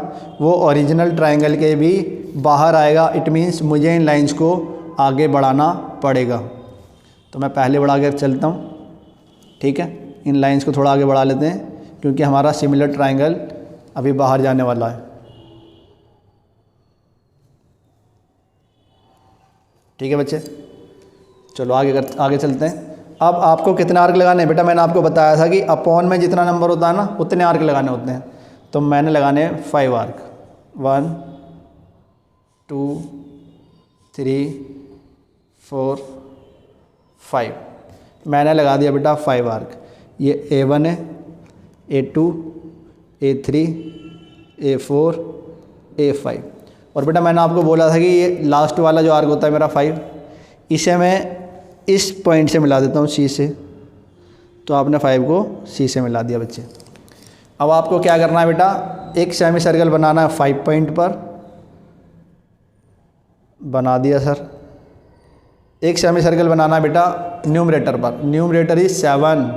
[SPEAKER 1] वो ओरिजिनल ट्रायंगल के भी बाहर आएगा। इट मीन्स मुझे इन लाइंस को आगे बढ़ाना पड़ेगा। तो मैं पहले बढ़ा कर चलता हूँ, ठीक है। इन लाइंस को थोड़ा आगे बढ़ा लेते हैं क्योंकि हमारा सिमिलर ट्रायंगल अभी बाहर जाने वाला है, ठीक है बच्चे। चलो आगे चलते हैं। अब आपको कितने आर्क लगाने हैं बेटा, मैंने आपको बताया था कि अपॉन में जितना नंबर होता है ना उतने आर्क लगाने होते हैं। तो मैंने लगाने 5 आर्क, 1 2 3 4 5। मैंने लगा दिया बेटा 5 आर्क। ये A1 है, A2, A3, A4, A5। और बेटा मैंने आपको बोला था कि ये लास्ट वाला जो आर्क होता है मेरा 5, इसे मैं इस पॉइंट से मिला देता हूँ C से। तो आपने 5 को C से मिला दिया बच्चे। अब आपको क्या करना है बेटा, एक सेमी सर्कल बनाना है 5 पॉइंट पर, बना दिया सर। एक सेमी सर्कल बनाना है बेटा न्यूमरेटर पर, न्यूमरेटर इज 7।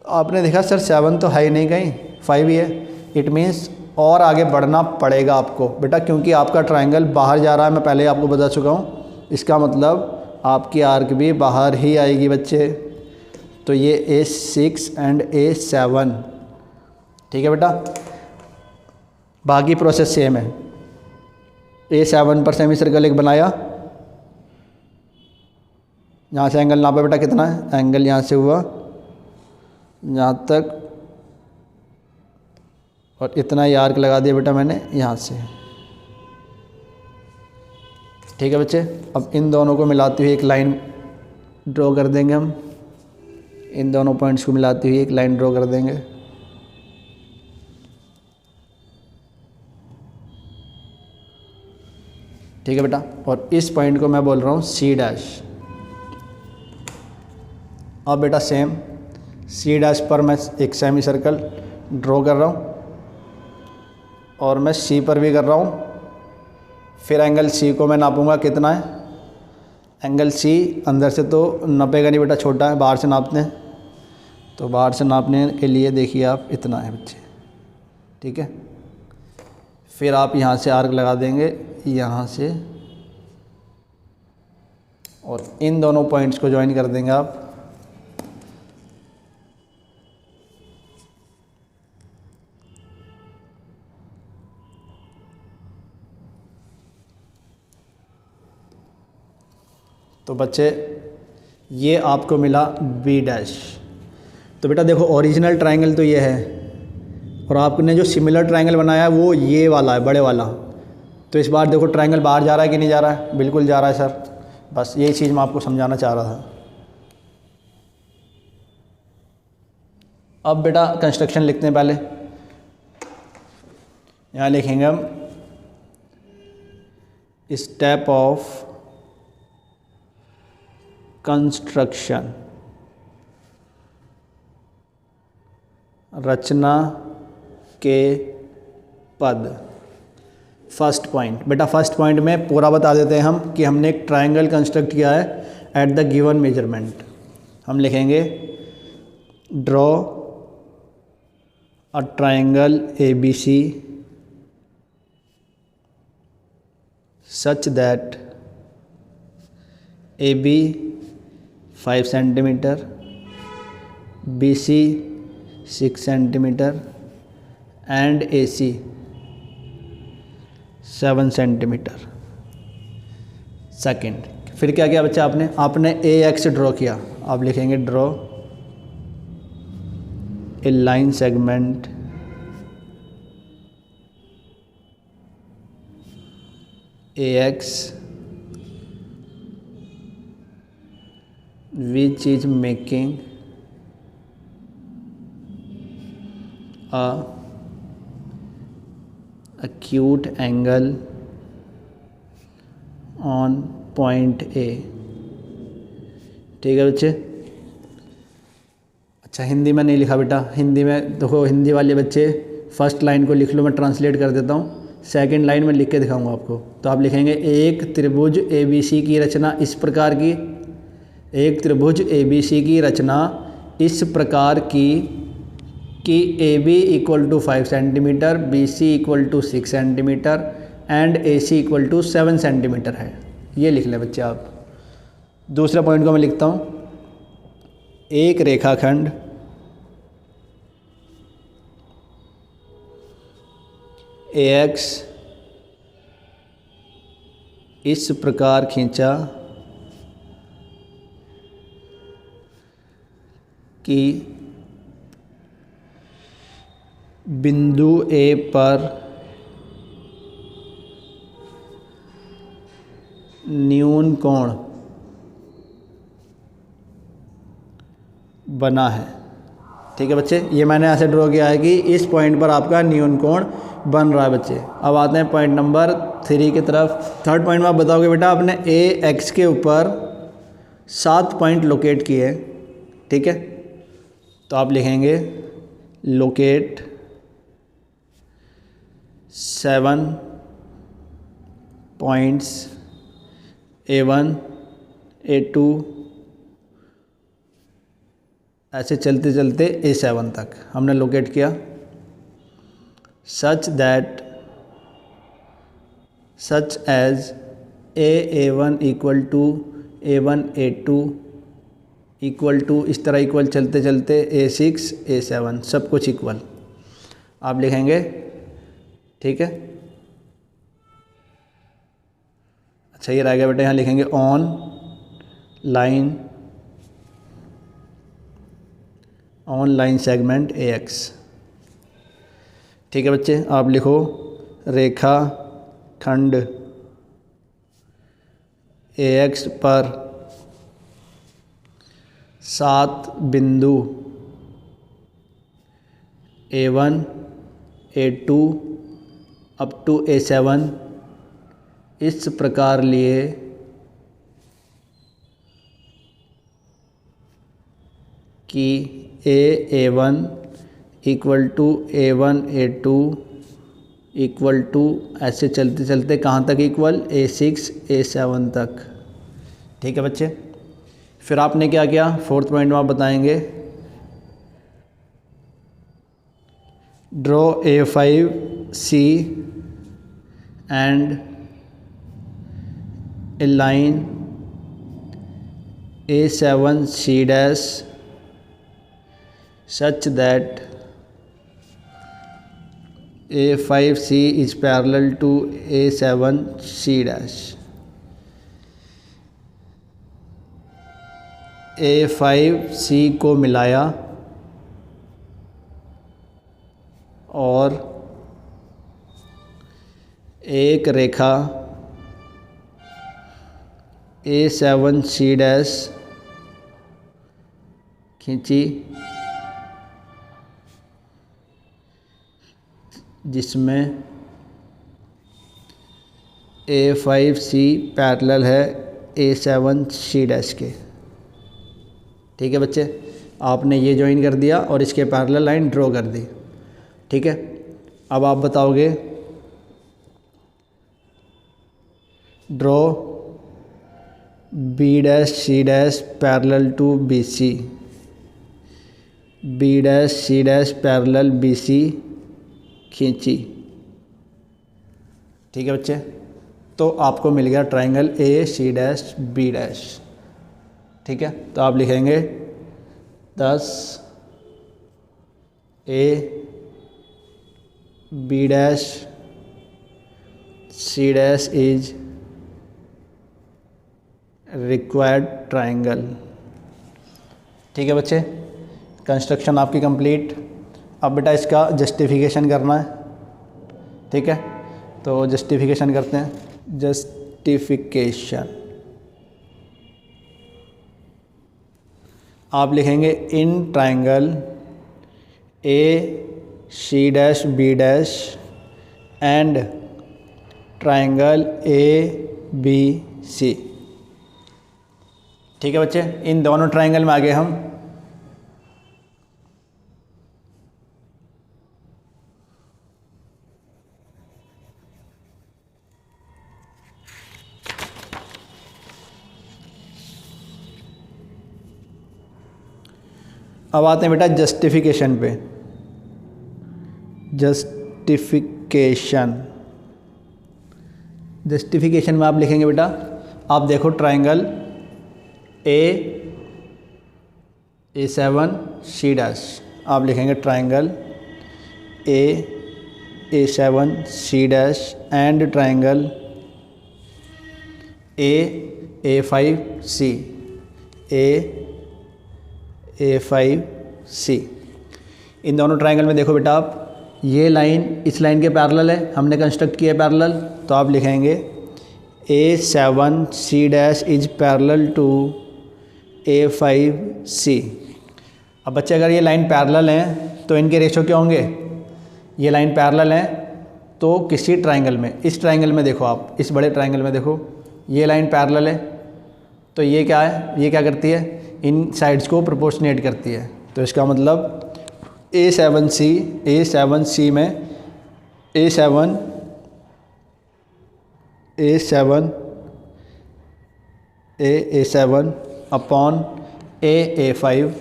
[SPEAKER 1] आपने देखा सर 7 तो है ही नहीं कहीं, 5 ही है। इट मीन्स और आगे बढ़ना पड़ेगा आपको बेटा, क्योंकि आपका ट्रायंगल बाहर जा रहा है, मैं पहले आपको बता चुका हूँ। इसका मतलब आपकी आर्क भी बाहर ही आएगी बच्चे। तो ये A6 एंड A7, ठीक है बेटा। बाकी प्रोसेस सेम है। A7 पर सेमी सर्कल एक बनाया, यहाँ से एंगल नापा बेटा, कितना है एंगल, यहाँ से हुआ यहाँ तक, और इतना ही आर्क लगा दिया बेटा मैंने यहाँ से, ठीक है बच्चे। अब इन दोनों को मिलाती हुई एक लाइन ड्रॉ कर देंगे हम, इन दोनों पॉइंट्स को मिलाती हुई एक लाइन ड्रॉ कर देंगे, ठीक है बेटा। और इस पॉइंट को मैं बोल रहा हूँ C'। अब बेटा सेम C' पर मैं एक सेमी सर्कल ड्रॉ कर रहा हूँ और मैं C पर भी कर रहा हूँ। फिर एंगल C को मैं नापूंगा, कितना है एंगल C, अंदर से तो नापेगा नहीं बेटा, छोटा है, बाहर से नापते हैं। तो बाहर से नापने के लिए देखिए आप, इतना है बच्चे, ठीक है। फिर आप यहाँ से आर्क लगा देंगे यहाँ से, और इन दोनों पॉइंट्स को ज्वाइन कर देंगे आप। तो बच्चे ये आपको मिला बी डैश। तो बेटा देखो ओरिजिनल ट्रायंगल तो ये है, और आपने जो सिमिलर ट्रायंगल बनाया है वो ये वाला है, बड़े वाला। तो इस बार देखो ट्रायंगल बाहर जा रहा है कि नहीं जा रहा है? बिल्कुल जा रहा है सर। बस यही चीज़ मैं आपको समझाना चाह रहा था। अब बेटा कंस्ट्रक्शन लिखते हैं। पहले यहाँ लिखेंगे हम स्टेप ऑफ कंस्ट्रक्शन, रचना के पद। फर्स्ट पॉइंट, बेटा फर्स्ट पॉइंट में पूरा बता देते हैं हम कि हमने एक ट्रायंगल कंस्ट्रक्ट किया है एट द गिवन मेजरमेंट। हम लिखेंगे draw a triangle ABC such that AB 5 centimetre, BC 6 centimetre and AC 7 centimetre. Second, फिर क्या किया बच्चा आपने AX ड्रॉ किया। आप लिखेंगे draw a line segment AX which is making a acute angle on point A। ठीक है बच्चे। अच्छा हिंदी में नहीं लिखा बेटा, हिंदी में देखो, हिंदी वाले बच्चे फर्स्ट लाइन को लिख लो, मैं ट्रांसलेट कर देता हूँ। सेकंड लाइन में लिख के दिखाऊंगा आपको। तो आप लिखेंगे एक त्रिभुज ABC की रचना इस प्रकार की, एक त्रिभुज ABC की रचना इस प्रकार की कि AB = 5 centimetre, BC = 6 centimetre and AC = 7 centimetre है। ये लिख लें बच्चे आप। दूसरे पॉइंट को मैं लिखता हूँ, एक रेखाखंड AX इस प्रकार खींचा कि बिंदु A पर न्यून कोण बना है। ठीक है बच्चे, ये मैंने ऐसे ड्रॉ किया है कि इस पॉइंट पर आपका न्यून कोण बन रहा है बच्चे। अब आते हैं पॉइंट नंबर 3 की तरफ। थर्ड पॉइंट में आप बताओगे बेटा आपने AX के ऊपर 7 पॉइंट लोकेट किए। ठीक है, तो आप लिखेंगे लोकेट 7 पॉइंट्स A1 A2 ऐसे चलते चलते A7 तक हमने लोकेट किया। Such as A1 = A1 A2 = इस तरह इक्वल चलते चलते A6 A7 सब कुछ इक्वल आप लिखेंगे। ठीक है, अच्छा ये रह गया बेटा, यहाँ लिखेंगे ऑन लाइन सेगमेंट AX। ठीक है बच्चे, आप लिखो रेखा खंड AX पर 7 बिंदु A1 A2 up to A7 इस प्रकार लिए कि A1 = A1 A2 = ऐसे चलते चलते कहाँ तक इक्वल A6 A7 तक। ठीक है बच्चे, फिर आपने क्या किया, फोर्थ पॉइंट में आप बताएंगे draw A5C and align A7C dash such that A5C is parallel to A7C dash. A5C को मिलाया और एक रेखा A7C डैश खींची जिसमें A5C पैरेलल है A7C डैश के। ठीक है बच्चे, आपने ये ज्वाइन कर दिया और इसके पैरेलल लाइन ड्रॉ कर दी। ठीक है, अब आप बताओगे draw B dash C dash parallel to BC, B dash C dash parallel BC खींची। ठीक है बच्चे, तो आपको मिल गया triangle AC dash B dash. ठीक है, तो आप लिखेंगे 10 A B dash C dash is required triangle. ठीक है बच्चे, कंस्ट्रक्शन आपकी कंप्लीट। अब बेटा इसका जस्टिफिकेशन करना है। ठीक है, तो जस्टिफिकेशन करते हैं। जस्टिफिकेशन आप लिखेंगे in triangle AC dash B dash and triangle ABC। ठीक है बच्चे, इन दोनों ट्राइंगल में आगे हम अब आते हैं बेटा जस्टिफिकेशन पे। जस्टिफिकेशन में आप लिखेंगे बेटा, आप देखो ट्राइंगल A7C डैश, आप लिखेंगे triangle A7C dash and triangle A5C A5C। इन दोनों ट्राइंगल में देखो बेटा, आप ये लाइन इस लाइन के पैरेलल है, हमने कंस्ट्रक्ट किया पैरेलल, तो आप लिखेंगे A7C dash is parallel to A5C। अब बच्चे अगर ये लाइन पैरेलल हैं तो इनके रेशो क्या होंगे? ये लाइन पैरेलल हैं तो किसी ट्राइंगल में, इस ट्राइंगल में देखो आप, इस बड़े ट्राइंगल में देखो ये लाइन पैरेलल है, तो ये क्या है, ये क्या करती है, इन साइड्स को प्रोपोर्शनेट करती है। तो इसका मतलब A7C में A7 upon A5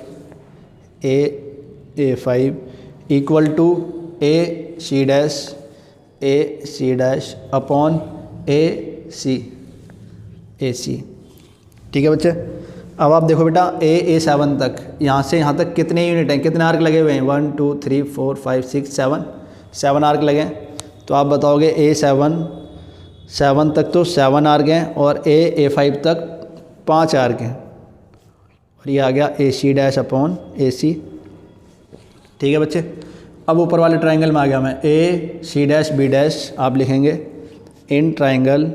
[SPEAKER 1] equal to AC dash upon AC। ठीक है बच्चे, अब आप देखो बेटा A7 तक, यहाँ से यहाँ तक कितने यूनिट हैं, कितने आर्क लगे हुए हैं, 1 2 3 4 5 6 7 आर्क लगे हैं। तो आप बताओगे A7 तक तो 7 आर्क हैं और A5 तक 5 आर्क हैं, और ये आ गया AC डैश अपॉन AC। ठीक है बच्चे, अब ऊपर वाले ट्राइंगल में आ गया मैं, AC डैश B डैश, आप लिखेंगे in triangle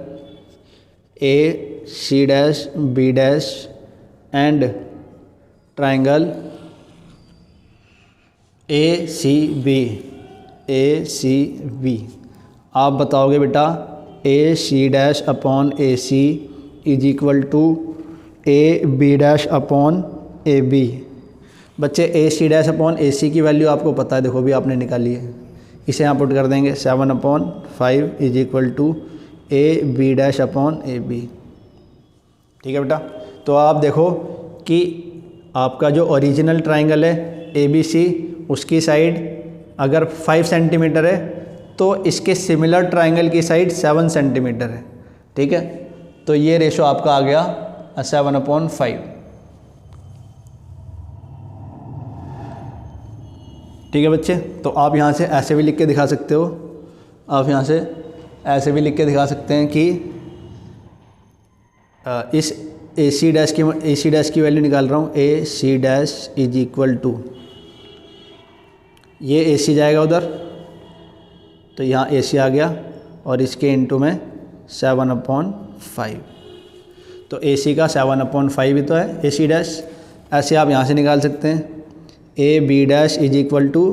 [SPEAKER 1] AC dash B dash and triangle ACB। आप बताओगे बेटा AC dash upon AC is equal to AB dash upon AB। बच्चे AC डैश अपॉन AC की वैल्यू आपको पता है, देखो भी आपने निकाली है, इसे यहाँ पुट कर देंगे 7/5 is equal to AB dash upon AB। ठीक है बेटा, तो आप देखो कि आपका जो ओरिजिनल ट्राइंगल है ABC, उसकी साइड अगर 5 सेंटीमीटर है तो इसके सिमिलर ट्राइंगल की साइड 7 सेंटीमीटर है। ठीक है, तो ये रेशो आपका आ गया 7/5। ठीक है बच्चे, तो आप यहाँ से ऐसे भी लिख के दिखा सकते हो, आप यहाँ से ऐसे भी लिख के दिखा सकते हैं कि इस AC डैश की वैल्यू निकाल रहा हूँ, AC dash is equal to, ये AC जाएगा उधर, तो यहाँ AC आ गया और इसके इंटू में 7/5, तो AC का 7/5 ही तो है AC डैश। ऐसे आप यहाँ से निकाल सकते हैं AB dash is equal to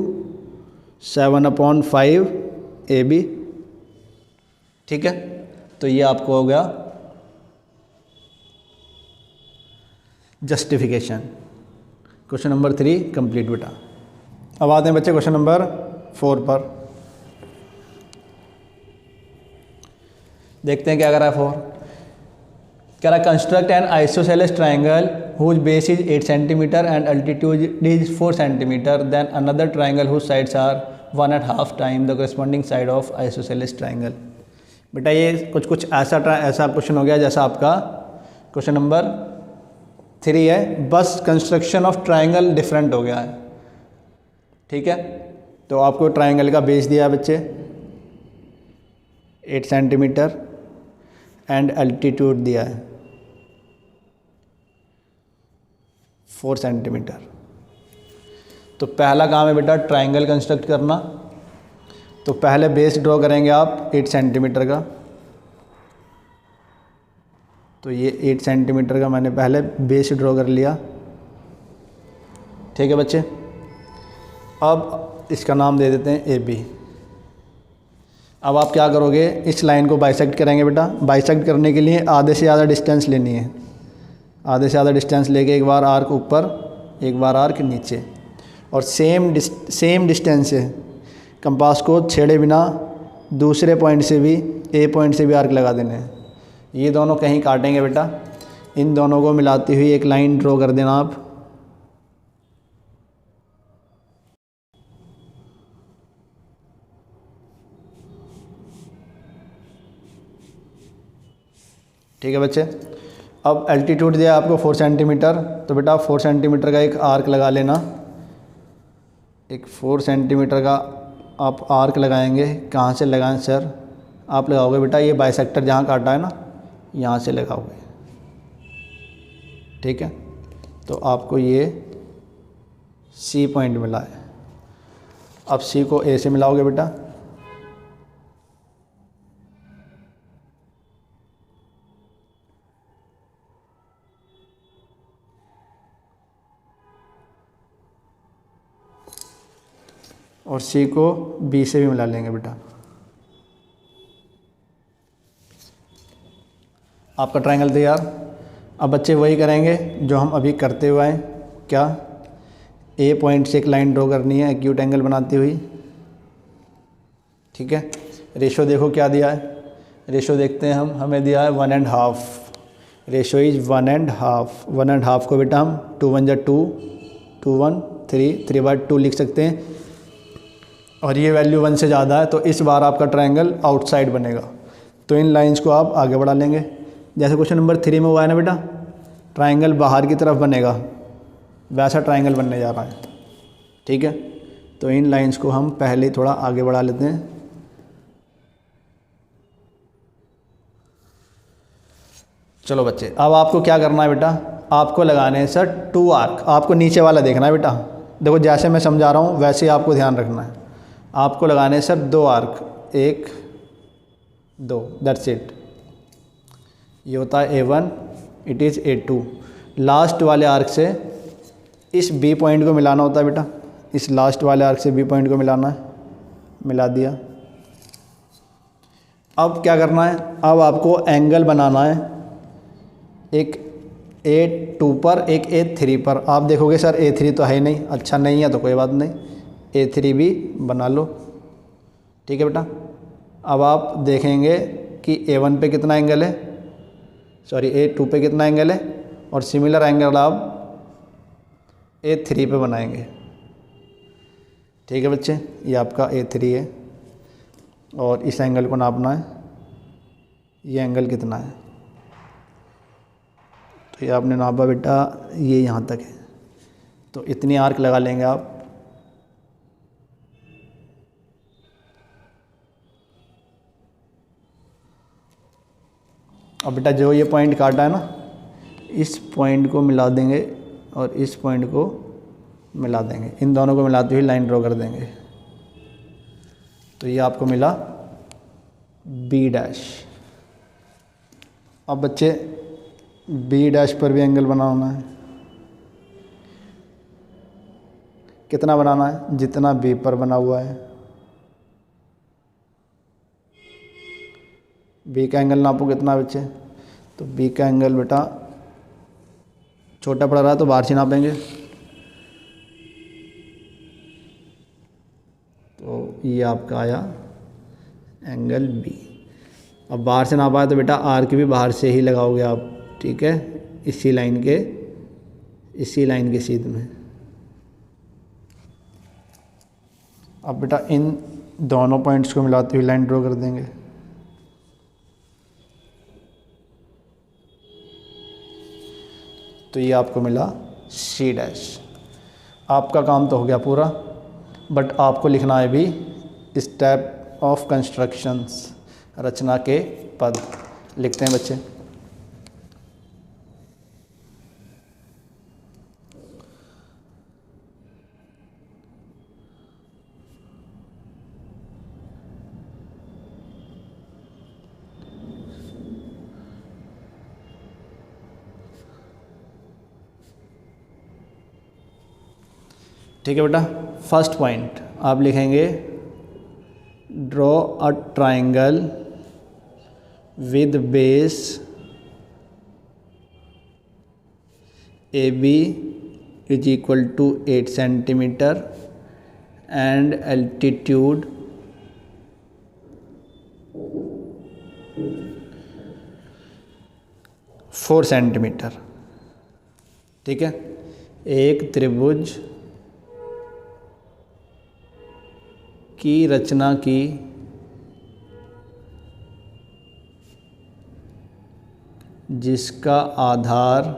[SPEAKER 1] 7/5 AB। ठीक है, तो ये आपको हो गया जस्टिफिकेशन। क्वेश्चन नंबर 3 कंप्लीट बेटा। अब आते हैं बच्चे क्वेश्चन नंबर 4 पर। देखते हैं क्या करा है 4। कह रहा construct an isosceles triangle whose base is 8 centimetre and altitude is 4 centimetre, then another triangle whose sides are 1.5 time the corresponding side of isosceles triangle. बेटा ये कुछ ऐसा क्वेश्चन हो गया जैसा आपका क्वेश्चन नंबर 3 है, बस कंस्ट्रक्शन ऑफ ट्राइंगल डिफरेंट हो गया है। ठीक है, तो आपको ट्राइंगल का बेस दिया है बच्चे 8 सेंटीमीटर एंड अल्टीट्यूड दिया है 4 सेंटीमीटर। तो पहला काम है बेटा ट्राइंगल कंस्ट्रक्ट करना। तो पहले बेस ड्रॉ करेंगे आप 8 सेंटीमीटर का, तो ये 8 सेंटीमीटर का मैंने पहले बेस ड्रॉ कर लिया। ठीक है बच्चे, अब इसका नाम दे देते हैं AB। अब आप क्या करोगे, इस लाइन को बाइसेक्ट करेंगे बेटा। बाइसेक्ट करने के लिए आधे से ज़्यादा डिस्टेंस लेनी है, आधे से ज़्यादा डिस्टेंस लेके एक बार आर्क ऊपर एक बार आर्क नीचे, और सेम डिस्टेंस से कंपास को छेड़े बिना दूसरे पॉइंट से भी A पॉइंट से भी आर्क लगा देने हैं। ये दोनों कहीं काटेंगे बेटा, इन दोनों को मिलाती हुई एक लाइन ड्रॉ कर देना आप। ठीक है बच्चे, अब एल्टीट्यूड दिया आपको 4 सेंटीमीटर, तो बेटा 4 सेंटीमीटर का एक आर्क लगा लेना। एक 4 सेंटीमीटर का आप आर्क लगाएंगे। कहाँ से लगाएं सर? आप लगाओगे बेटा ये बाइसेक्टर जहाँ काटा है ना, यहाँ से लगाओगे। ठीक है, तो आपको ये C पॉइंट मिला है। अब C को A से मिलाओगे बेटा, और C को B से भी मिला लेंगे बेटा। आपका ट्रायंगल तैयार। अब बच्चे वही करेंगे जो हम अभी करते हुए आए। क्या? A पॉइंट से एक लाइन ड्रॉ करनी है एक्यूट एंगल बनाती हुई। ठीक है, रेशो देखो क्या दिया है, रेशो देखते हैं हम। हमें दिया है 1.5, रेशो इज 1.5। 1.5 को बेटा हम 2 1 2, 2 1 3, 3/2 लिख सकते हैं। और ये वैल्यू 1 से ज़्यादा है, तो इस बार आपका ट्रायंगल आउटसाइड बनेगा। तो इन लाइंस को आप आगे बढ़ा लेंगे। जैसे क्वेश्चन नंबर 3 में हुआ है ना बेटा, ट्रायंगल बाहर की तरफ बनेगा, वैसा ट्रायंगल बनने जा रहा है। ठीक है, तो इन लाइंस को हम पहले ही थोड़ा आगे बढ़ा लेते हैं। चलो बच्चे, अब आपको क्या करना है बेटा, आपको लगाने हैं सर 2 आर्क। आपको नीचे वाला देखना है बेटा, देखो जैसे मैं समझा रहा हूँ वैसे ही आपको ध्यान रखना है। आपको लगाने हैं सर 2 आर्क, 1 2, दैट्स इट। ये होता है A1, it is A2। Last वाले आर्क से इस B पॉइंट को मिलाना होता है बेटा, इस लास्ट वाले आर्क से B पॉइंट को मिलाना है, मिला दिया। अब क्या करना है, अब आपको एंगल बनाना है, एक A2 पर एक A3 पर। आप देखोगे सर A3 तो है नहीं, अच्छा नहीं है तो कोई बात नहीं, A3 भी बना लो। ठीक है बेटा, अब आप देखेंगे कि A1 पे कितना एंगल है, सॉरी A2 पे कितना एंगल है, और सिमिलर एंगल आप A3 पे बनाएंगे। ठीक है बच्चे, ये आपका A3 है। और इस एंगल को नापना है, ये एंगल कितना है। तो ये आपने नापा बेटा, ये यहाँ तक है, तो इतनी आर्क लगा लेंगे आप। अब बेटा जो ये पॉइंट काटा है ना, इस पॉइंट को मिला देंगे और इस पॉइंट को मिला देंगे, इन दोनों को मिलाते हुए लाइन ड्रॉ कर देंगे। तो ये आपको मिला बी डैश। अब बच्चे बी डैश पर भी एंगल बनाना है। कितना बनाना है? जितना बी पर बना हुआ है। बी का एंगल नापो कितना बच्चे? तो बी का एंगल बेटा छोटा पड़ रहा है तो बाहर से नापेंगे। तो ये आपका आया एंगल बी। अब बाहर से नापा है तो बेटा आर्क भी बाहर से ही लगाओगे आप, ठीक है, इसी लाइन के सीध में। अब बेटा इन दोनों पॉइंट्स को मिलाते हुए लाइन ड्रॉ कर देंगे। तो ये आपको मिला सी डैश। आपका काम तो हो गया पूरा, बट आपको लिखना है भी स्टेप ऑफ कंस्ट्रक्शंस, रचना के पद लिखते हैं बच्चे। ठीक है बेटा, फर्स्ट पॉइंट आप लिखेंगे draw a triangle with base A B is equal to 8 centimetre and altitude 4 centimetre. ठीक है, एक त्रिभुज की रचना की जिसका आधार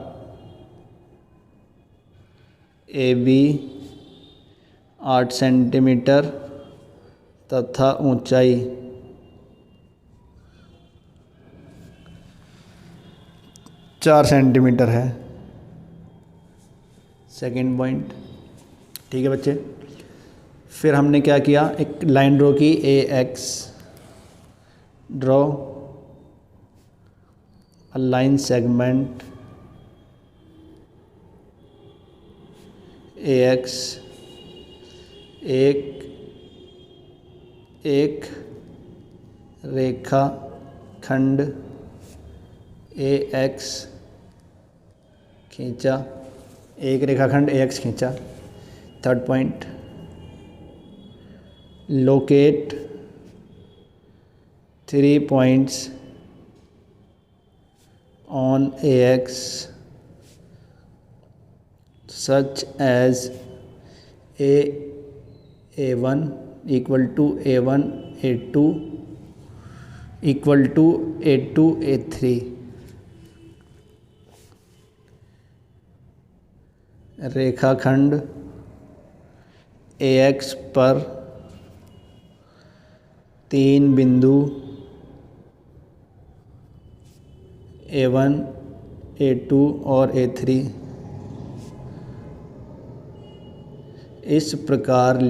[SPEAKER 1] ए बी 8 सेंटीमीटर तथा ऊंचाई 4 सेंटीमीटर है। सेकंड पॉइंट, ठीक है बच्चे। फिर हमने क्या किया, एक लाइन ड्रॉ की A X, draw a line segment A X, एक रेखा खंड ए एक्स खींचा, एक रेखाखंड ए एक्स खींचा। Third point, locate 3 points on AX such as A1 equal to A1 A2 equal to A2 A3। रेखाखंड AX पर 3 बिंदु A1 A2 और A3 इस प्रकार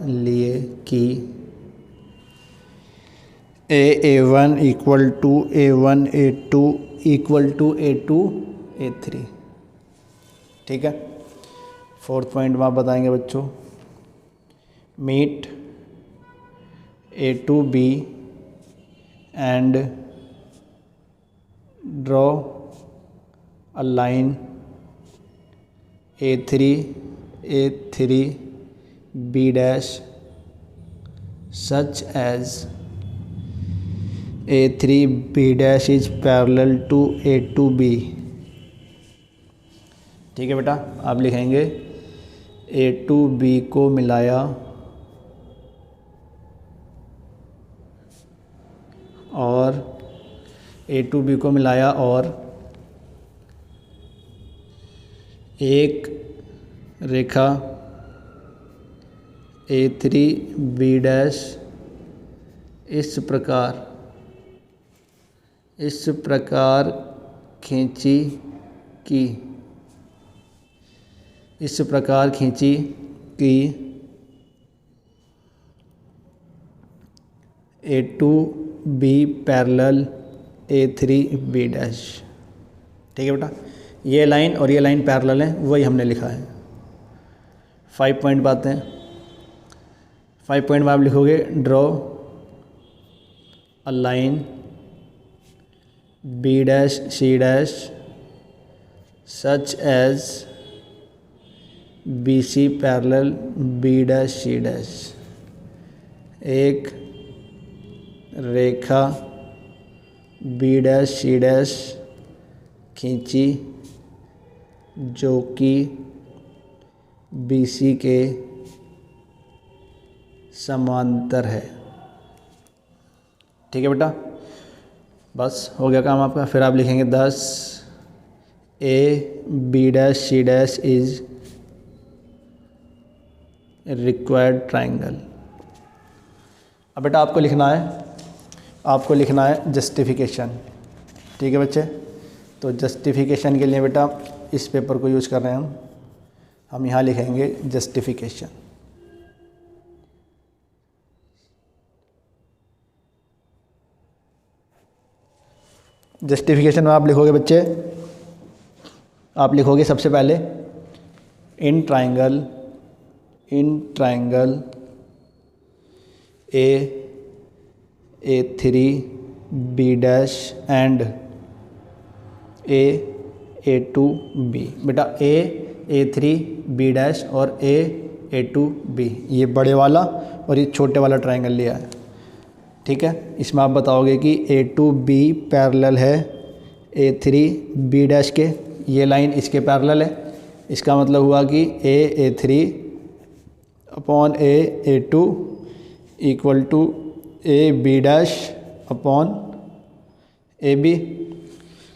[SPEAKER 1] लिए कि A1 equal to A1 A2 equal to A2 A3। ठीक है, फोर्थ पॉइंट में आप बताएंगे बच्चों, meet A to B and draw a line A3 B dash such as A3 B dash is parallel to A to B। ठीक है बेटा, आप लिखेंगे A to B को मिलाया और ए टू बी को मिलाया और एक रेखा A3B' इस प्रकार खींची कि A2B पैरेलल A3B'। ठीक है बेटा, ये लाइन और ये लाइन पैरेलल है, वही हमने लिखा है। 5 पॉइंट पे आते हैं। 5 पॉइंट में आप लिखोगे draw a line B', C' such as BC parallel B', C'। एक रेखा B', C' खींची जो कि BC के समांतर है। ठीक है बेटा, बस हो गया काम आपका। फिर आप लिखेंगे 10 AB', C' is required triangle. अब बेटा आपको लिखना है जस्टिफिकेशन। ठीक है बच्चे, तो जस्टिफिकेशन के लिए बेटा इस पेपर को यूज़ कर रहे हैं हम यहाँ लिखेंगे जस्टिफिकेशन। जस्टिफिकेशन में आप लिखोगे बच्चे, आप लिखोगे सबसे पहले in triangle A3B' and A2B। बेटा A3B' और A2B, ये बड़े वाला और ये छोटे वाला ट्राइंगल लिया है। ठीक है, इसमें आप बताओगे कि A2B पैरेलल है A3B' के, ये लाइन इसके पैरेलल है। इसका मतलब हुआ कि A3 upon A2 equal to AB' upon AB।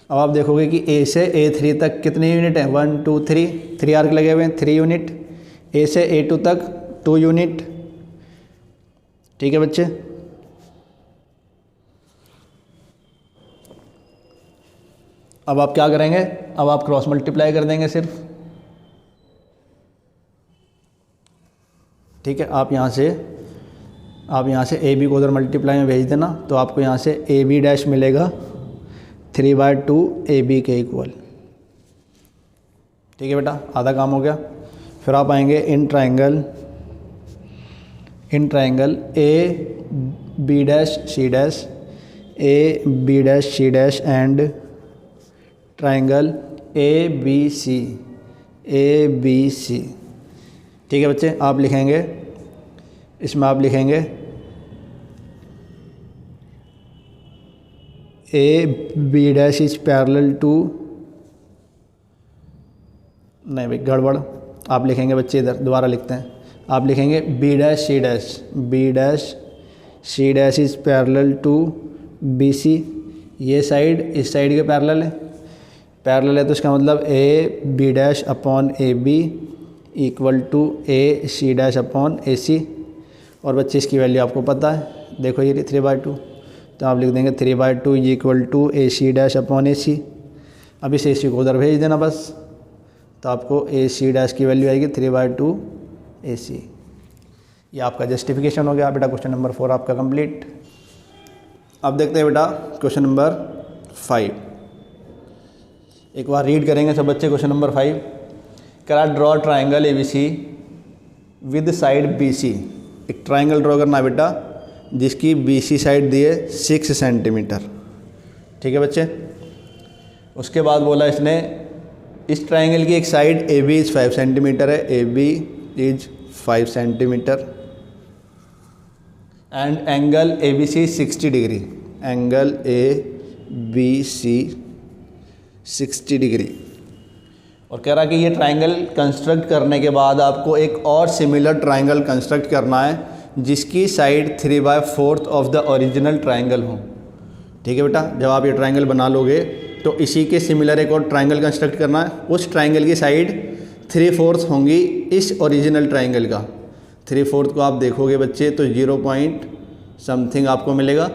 [SPEAKER 1] अब आप देखोगे कि A से A3 तक कितने यूनिट हैं, 1 2 3 आर्क लगे हुए हैं, 3 यूनिट। A से A2 तक 2 यूनिट। ठीक है बच्चे, अब आप क्या करेंगे, अब आप क्रॉस मल्टीप्लाई कर देंगे सिर्फ। ठीक है, आप यहाँ से AB को उधर मल्टीप्लाई में भेज देना, तो आपको यहाँ से AB' मिलेगा 3/2 AB के इक्वल। ठीक है बेटा, आधा काम हो गया। फिर आप आएंगे in triangle AB' C' and triangle ABC। ठीक है बच्चे, आप लिखेंगे, इसमें आप लिखेंगे AB' इज पैरेलल टू, नहीं भाई गड़बड़, आप लिखेंगे बच्चे इधर दोबारा लिखते हैं। आप लिखेंगे B' C' is parallel to BC। ये साइड इस साइड के पैरेलल है, तो इसका मतलब AB' upon AB equal to AC' upon AC। और बच्चे इसकी वैल्यू आपको पता है, देखो ये 3/2, तो आप लिख देंगे 3/2 equal to AC' upon AC। अब इस AC को उधर भेज देना बस, तो आपको AC' की वैल्यू आएगी 3/2 AC। ये आपका जस्टिफिकेशन हो गया बेटा। क्वेश्चन नंबर 4 आपका कंप्लीट। अब देखते हैं बेटा क्वेश्चन नंबर 5। एक बार रीड करेंगे सब बच्चे। क्वेश्चन नंबर 5 कह रहा draw triangle ABC with side BC। एक ट्राइंगल ड्रॉ करना बेटा जिसकी BC साइड दिए 6 सेंटीमीटर। ठीक है बच्चे, उसके बाद बोला इसने इस ट्राइंगल की एक साइड AB इज़ 5 सेंटीमीटर है, AB is 5 centimetre and angle ABC 60 degree, angle ABC 60 degree. और कह रहा कि ये ट्राइंगल कंस्ट्रक्ट करने के बाद आपको एक और सिमिलर ट्राइंगल कंस्ट्रक्ट करना है जिसकी side 3/4 of the original triangle हो। ठीक है बेटा। जब आप ये ट्रायंगल बना लोगे तो इसी के सिमिलर एक और ट्रायंगल कंस्ट्रक्ट करना है। उस ट्रायंगल की साइड 3/4 होंगी इस ओरिजिनल ट्रायंगल का। 3/4 को आप देखोगे बच्चे तो 0 पॉइंट समथिंग आपको मिलेगा।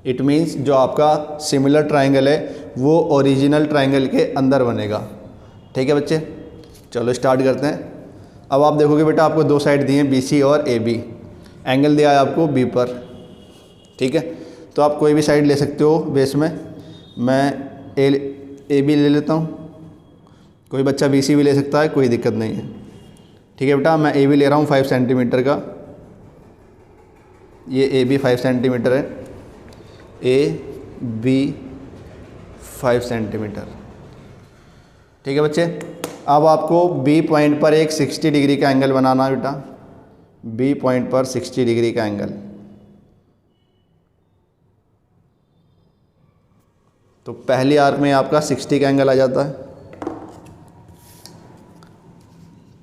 [SPEAKER 1] इट मीन्स जो आपका सिमिलर ट्रायंगल है वो ओरिजिनल ट्रायंगल के अंदर बनेगा। ठीक है बच्चे, चलो स्टार्ट करते हैं। अब आप देखोगे बेटा आपको दो साइड दिए हैं BC और AB। एंगल दिया है आपको B पर। ठीक है, तो आप कोई भी साइड ले सकते हो बेस में। मैं AB ले लेता हूँ, कोई बच्चा BC भी ले सकता है, कोई दिक्कत नहीं है। ठीक है बेटा, मैं AB ले रहा हूँ 5 सेंटीमीटर का। ये AB 5 सेंटीमीटर है, AB 5 सेंटीमीटर। ठीक है बच्चे, अब आपको B पॉइंट पर एक 60 डिग्री का एंगल बनाना है बेटा। B पॉइंट पर 60 डिग्री का एंगल। तो पहली आर्क में आपका 60 का एंगल आ जाता है।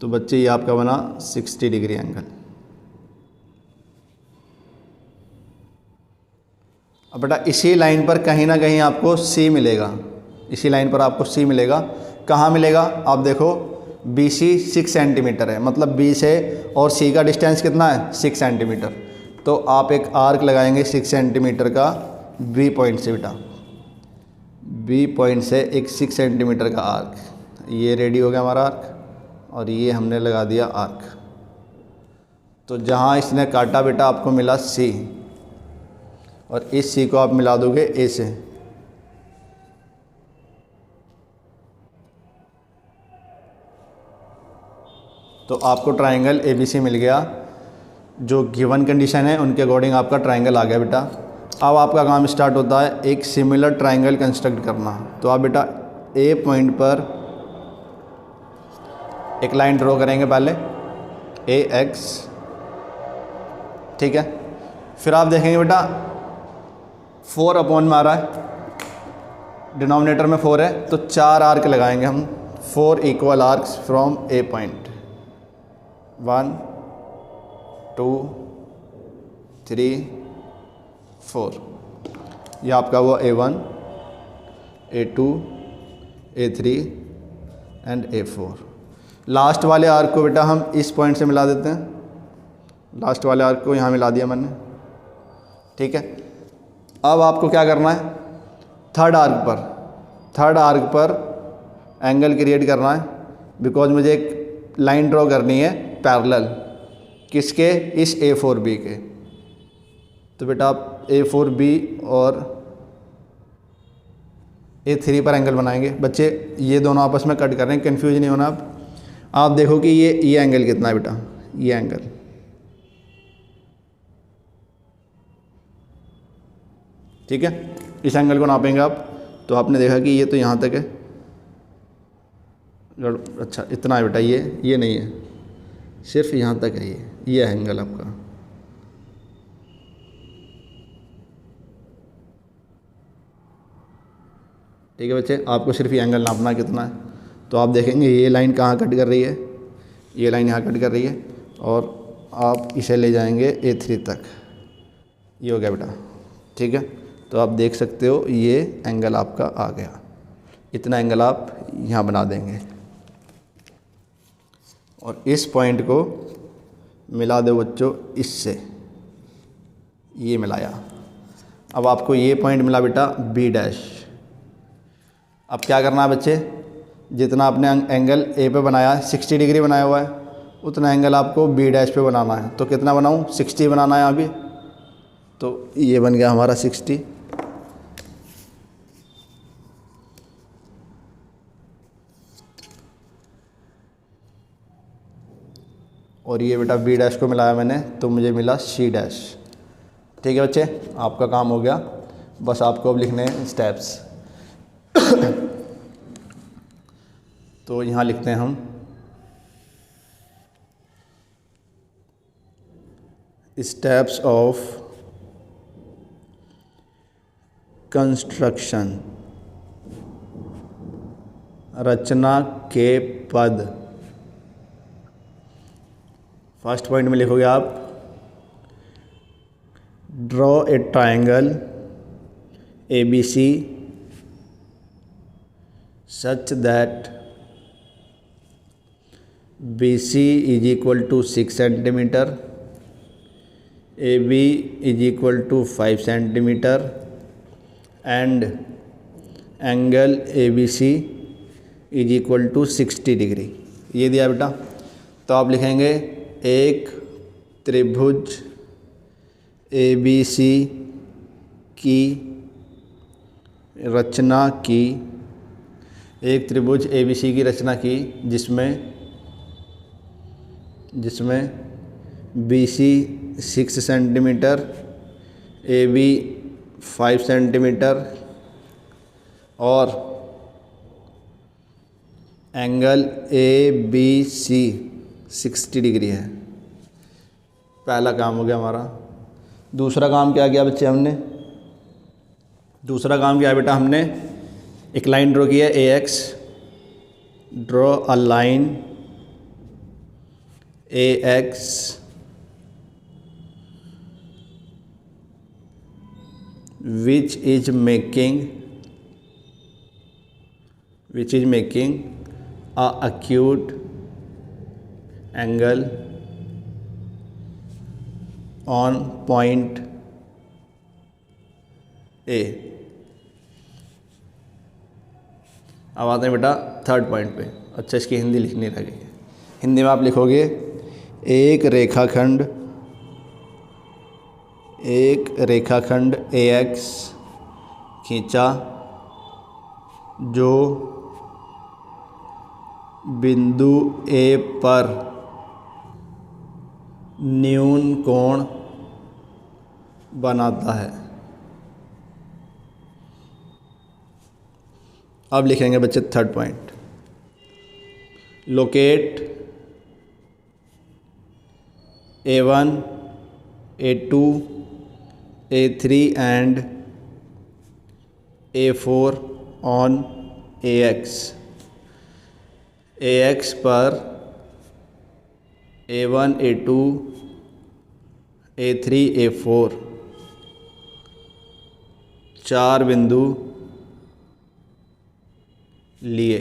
[SPEAKER 1] तो बच्चे ये आपका बना 60 डिग्री एंगल। अब बेटा इसी लाइन पर कहीं ना कहीं आपको C मिलेगा। इसी लाइन पर आपको C मिलेगा। कहाँ मिलेगा? आप देखो BC 6 सेंटीमीटर है, मतलब B से और C का डिस्टेंस कितना है? 6 सेंटीमीटर। तो आप एक आर्क लगाएंगे 6 सेंटीमीटर का B पॉइंट से बेटा। B पॉइंट से एक 6 सेंटीमीटर का आर्क। ये रेडी हो गया हमारा आर्क, और ये हमने लगा दिया आर्क। तो जहाँ इसने काटा बेटा आपको मिला C, और इस C को आप मिला दोगे A से। तो आपको ट्रायंगल ABC मिल गया। जो गिवन कंडीशन है उनके अकॉर्डिंग आपका ट्रायंगल आ गया बेटा। अब आपका काम स्टार्ट होता है एक सिमिलर ट्रायंगल कंस्ट्रक्ट करना। तो आप बेटा A पॉइंट पर एक लाइन ड्रॉ करेंगे पहले, AX। ठीक है, फिर आप देखेंगे बेटा 4 अपॉन में आ रहा है, डिनोमिनेटर में 4 है, तो 4 आर्क लगाएंगे हम। 4 equal arcs from A point. 1 2 3 4। ये आपका हुआ A1, A2, A3 and A4। Last वाले आर्क को बेटा हम इस पॉइंट से मिला देते हैं। लास्ट वाले आर्क को यहाँ मिला दिया मैंने। ठीक है, अब आपको क्या करना है? थर्ड आर्क पर एंगल क्रिएट करना है, बिकॉज मुझे एक लाइन ड्रॉ करनी है पैरेलल। किसके? इस A4B के। तो बेटा आप A4B और A3 पर एंगल बनाएंगे। बच्चे ये दोनों आपस में कट कर रहे हैं, कंफ्यूज नहीं होना आप देखो कि ये एंगल कितना है बेटा, ये एंगल। ठीक है, इस एंगल को नापेंगे आप। तो आपने देखा कि ये तो यहाँ तक है। अच्छा इतना है बेटा, ये नहीं है, सिर्फ यहाँ तक है ये एंगल आपका। ठीक है बच्चे, आपको सिर्फ ये एंगल नापना कितना है। तो आप देखेंगे ये लाइन कहाँ कट कर रही है, ये लाइन यहाँ कट कर रही है, और आप इसे ले जाएंगे A3 तक। ये हो गया बेटा। ठीक है, तो आप देख सकते हो ये एंगल आपका आ गया। इतना एंगल आप यहाँ बना देंगे, और इस पॉइंट को मिला दो बच्चों इससे। ये मिलाया। अब आपको ये पॉइंट मिला बेटा B'। अब क्या करना है बच्चे? जितना आपने एंगल A पे बनाया है, 60 डिग्री बनाया हुआ है, उतना एंगल आपको B' पे बनाना है। तो कितना बनाऊँ? 60 बनाना है अभी। तो ये बन गया हमारा 60। और ये बेटा B' को मिलाया मैंने, तो मुझे मिला C'। ठीक है बच्चे, आपका काम हो गया। बस आपको अब लिखने हैं स्टेप्स। तो यहाँ लिखते हैं हम स्टेप्स ऑफ कंस्ट्रक्शन, रचना के पद। फर्स्ट पॉइंट में लिखोगे आप draw a triangle ABC such that BC is equal to 6 centimeter, AB is equal to 5 centimeter and angle ABC is equal to 60 degree. ये दिया बेटा। तो आप लिखेंगे एक त्रिभुज ABC की रचना की, एक त्रिभुज ABC की रचना की जिसमें BC 6 सेंटीमीटर, AB 5 सेंटीमीटर और एंगल ABC 60 डिग्री है। पहला काम हो गया हमारा। दूसरा काम क्या किया बच्चे हमने? दूसरा काम किया बेटा हमने एक लाइन ड्रॉ किया AX। Draw a line AX which is making a acute angle on point A। अब आते हैं बेटा थर्ड पॉइंट पे। अच्छा, इसकी हिंदी लिखनी रह गई है। हिंदी में आप लिखोगे एक रेखाखंड AX खींचा जो बिंदु A पर न्यून कोण बनाता है। अब लिखेंगे बच्चे third point. Locate A1, A2, A3 and A4 on AX पर A1, A2, A3, A4 चार बिंदु लिए।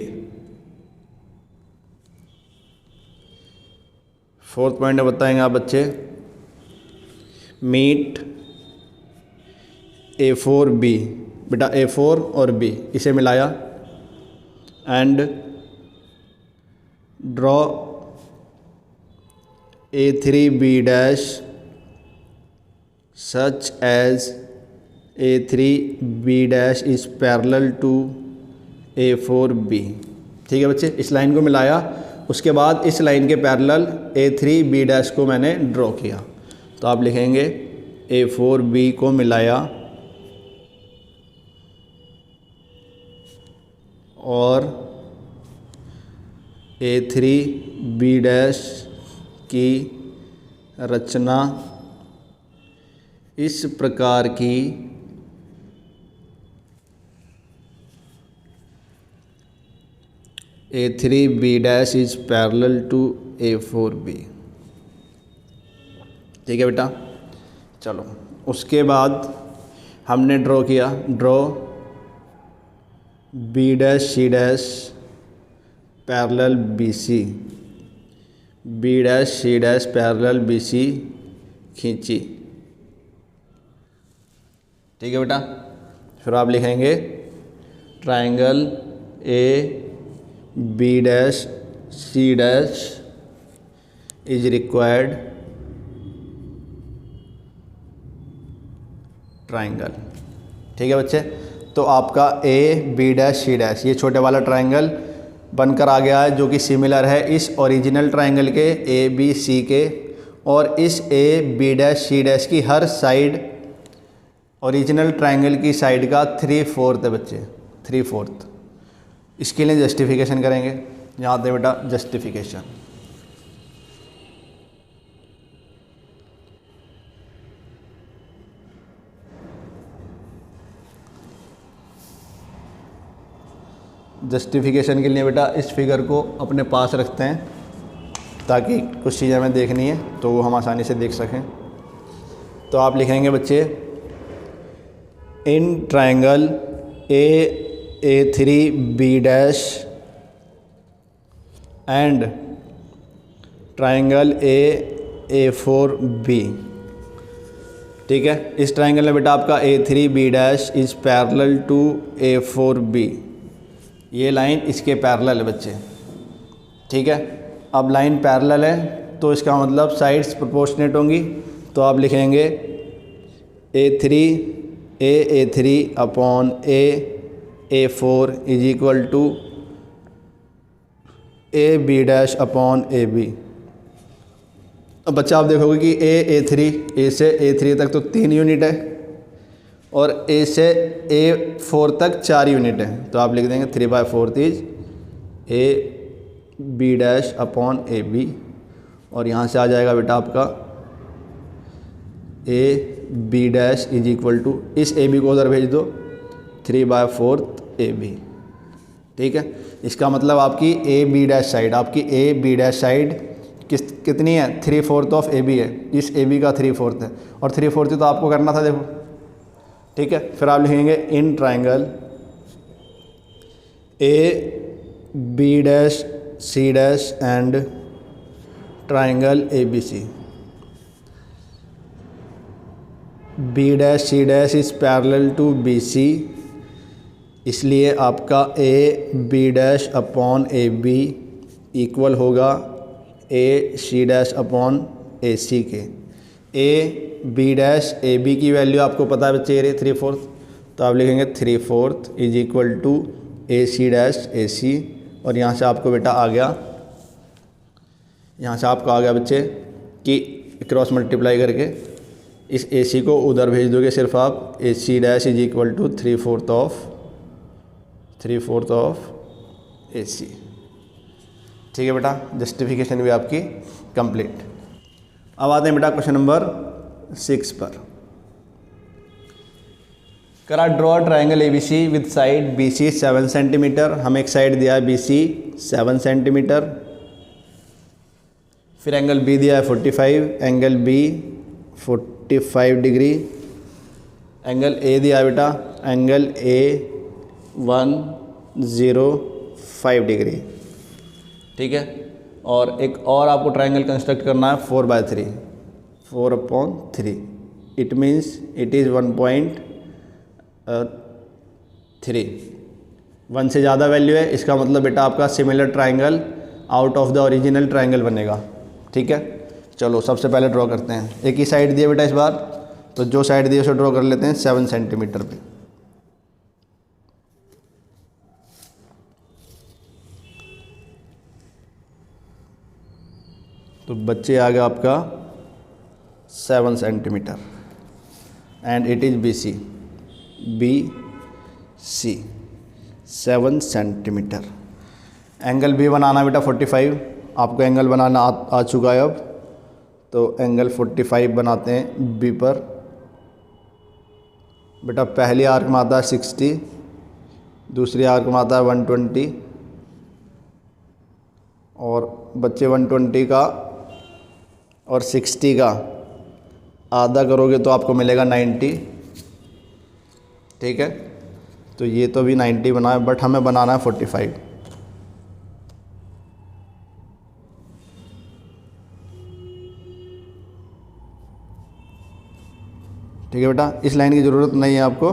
[SPEAKER 1] फोर्थ पॉइंट बताएंगे आप बच्चे, मीट A4B। बेटा A4 और B इसे मिलाया and draw A3B dash such as A3B dash is parallel to A4B। ठीक है बच्चे, इस लाइन को मिलाया, उसके बाद इस लाइन के पैरेलल A3B डैश को मैंने ड्रॉ किया। तो आप लिखेंगे A4B को मिलाया और A3B डैश की रचना इस प्रकार की A3B dash is parallel to A4B। ठीक है बेटा। चलो, उसके बाद हमने ड्रॉ किया, draw B dash C dash parallel BC, B dash C dash parallel BC खींची। ठीक है बेटा। फिर आप लिखेंगे triangle A B dash C dash is required triangle. ठीक है बच्चे। तो आपका A B dash C dash ये छोटे वाला ट्रायंगल बनकर आ गया है, जो कि सिमिलर है इस ओरिजिनल ट्रायंगल के A B C के, और इस A B dash C dash की हर साइड ओरिजिनल ट्रायंगल की साइड का 3/4 है बच्चे, 3/4। इसके लिए जस्टिफिकेशन करेंगे। यहाँ दे बेटा जस्टिफिकेशन। जस्टिफिकेशन के लिए बेटा इस फिगर को अपने पास रखते हैं ताकि कुछ चीज़ें हमें देखनी है तो वो हम आसानी से देख सकें। तो आप लिखेंगे बच्चे in triangle A3B dash and triangle A4B। ठीक है, इस ट्राइंगल में बेटा आपका A3B dash is parallel to A4B। ये लाइन इसके पैरेलल है बच्चे। ठीक है, अब लाइन पैरेलल है तो इसका मतलब साइड्स प्रोपोर्शनेट होंगी, तो आप लिखेंगे A3 upon A4 is equal to AB dash upon AB। अब बच्चा आप देखोगे कि A से A3 तक तो 3 यूनिट है और A से A4 तक 4 यूनिट है, तो आप लिख देंगे 3/4 is AB dash upon AB। और यहाँ से आ जाएगा बेटा आपका AB dash is equal to, इस AB को उधर भेज दो 3/4 AB। ठीक है, इसका मतलब आपकी AB डैश साइड, आपकी AB डैश साइड कितनी है, 3/4 ऑफ AB है, इस AB का 3/4 है, और 3/4 तो आपको करना था देखो। ठीक है, फिर आप लिखेंगे in triangle AB dash C dash and triangle ABC। B dash C dash is parallel to BC, इसलिए आपका AB dash upon AB equal होगा AC डैश अपॉन AC के। AB डैश AB की वैल्यू आपको पता है बच्चे, ये 3/4, तो आप लिखेंगे 3/4 is equal to AC dash AC। और यहाँ से आपको बेटा आ गया, यहाँ से आपको आ गया बच्चे कि क्रॉस मल्टीप्लाई करके इस AC को उधर भेज दोगे, सिर्फ आप AC dash is equal to 3/4 of AC। ठीक है बेटा, जस्टिफिकेशन भी आपकी कंप्लीट। अब आते हैं बेटा क्वेश्चन नंबर 6 पर। करा draw triangle ABC with side BC 7 centimetre. हमें एक साइड दिया है BC 7 सेंटीमीटर, फिर एंगल B दिया है 45, angle B 45 degree, angle A दिया है बेटा, एंगल A 105 डिग्री। ठीक है, और एक और आपको ट्राइंगल कंस्ट्रक्ट करना है 4/3, 4/3। इट मीन्स इट इज़ 1.3, 1 से ज़्यादा वैल्यू है, इसका मतलब बेटा आपका similar triangle out of the original triangle बनेगा। ठीक है, चलो सबसे पहले ड्रॉ करते हैं। एक ही साइड दिया बेटा इस बार, तो जो साइड दी उसे ड्रॉ कर लेते हैं 7 सेंटीमीटर पे। तो बच्चे आ गया आपका 7 centimetre and it is BC 7 centimetre. Angle B बनाना बेटा 45, आपको एंगल बनाना आ चुका है अब, तो एंगल 45 बनाते हैं B पर। बेटा पहली आर्क में आता है 60, दूसरी आर्क में आता है 120, और बच्चे 120 का और 60 का आधा करोगे तो आपको मिलेगा 90। ठीक है, तो ये तो भी 90 बना है, बट हमें बनाना है 45। ठीक है बेटा, इस लाइन की ज़रूरत नहीं है आपको,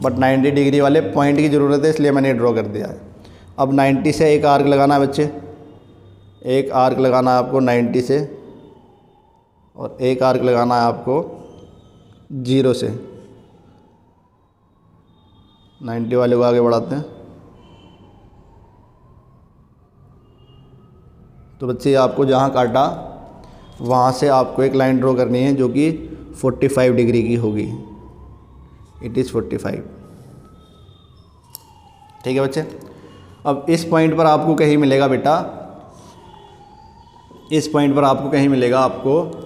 [SPEAKER 1] बट 90 डिग्री वाले पॉइंट की ज़रूरत है, इसलिए मैंने ड्रॉ कर दिया है। अब 90 से एक आर्क लगाना है बच्चे, एक आर्क लगाना है आपको 90 से, और एक आर्क लगाना है आपको 0 से। 90 वाले को आगे बढ़ाते हैं। तो बच्चे आपको जहाँ काटा वहाँ से आपको एक लाइन ड्रॉ करनी है जो कि 45 डिग्री की होगी। It is 45। ठीक है बच्चे, अब इस पॉइंट पर आपको कहीं मिलेगा बेटा, इस पॉइंट पर आपको कहीं मिलेगा, आपको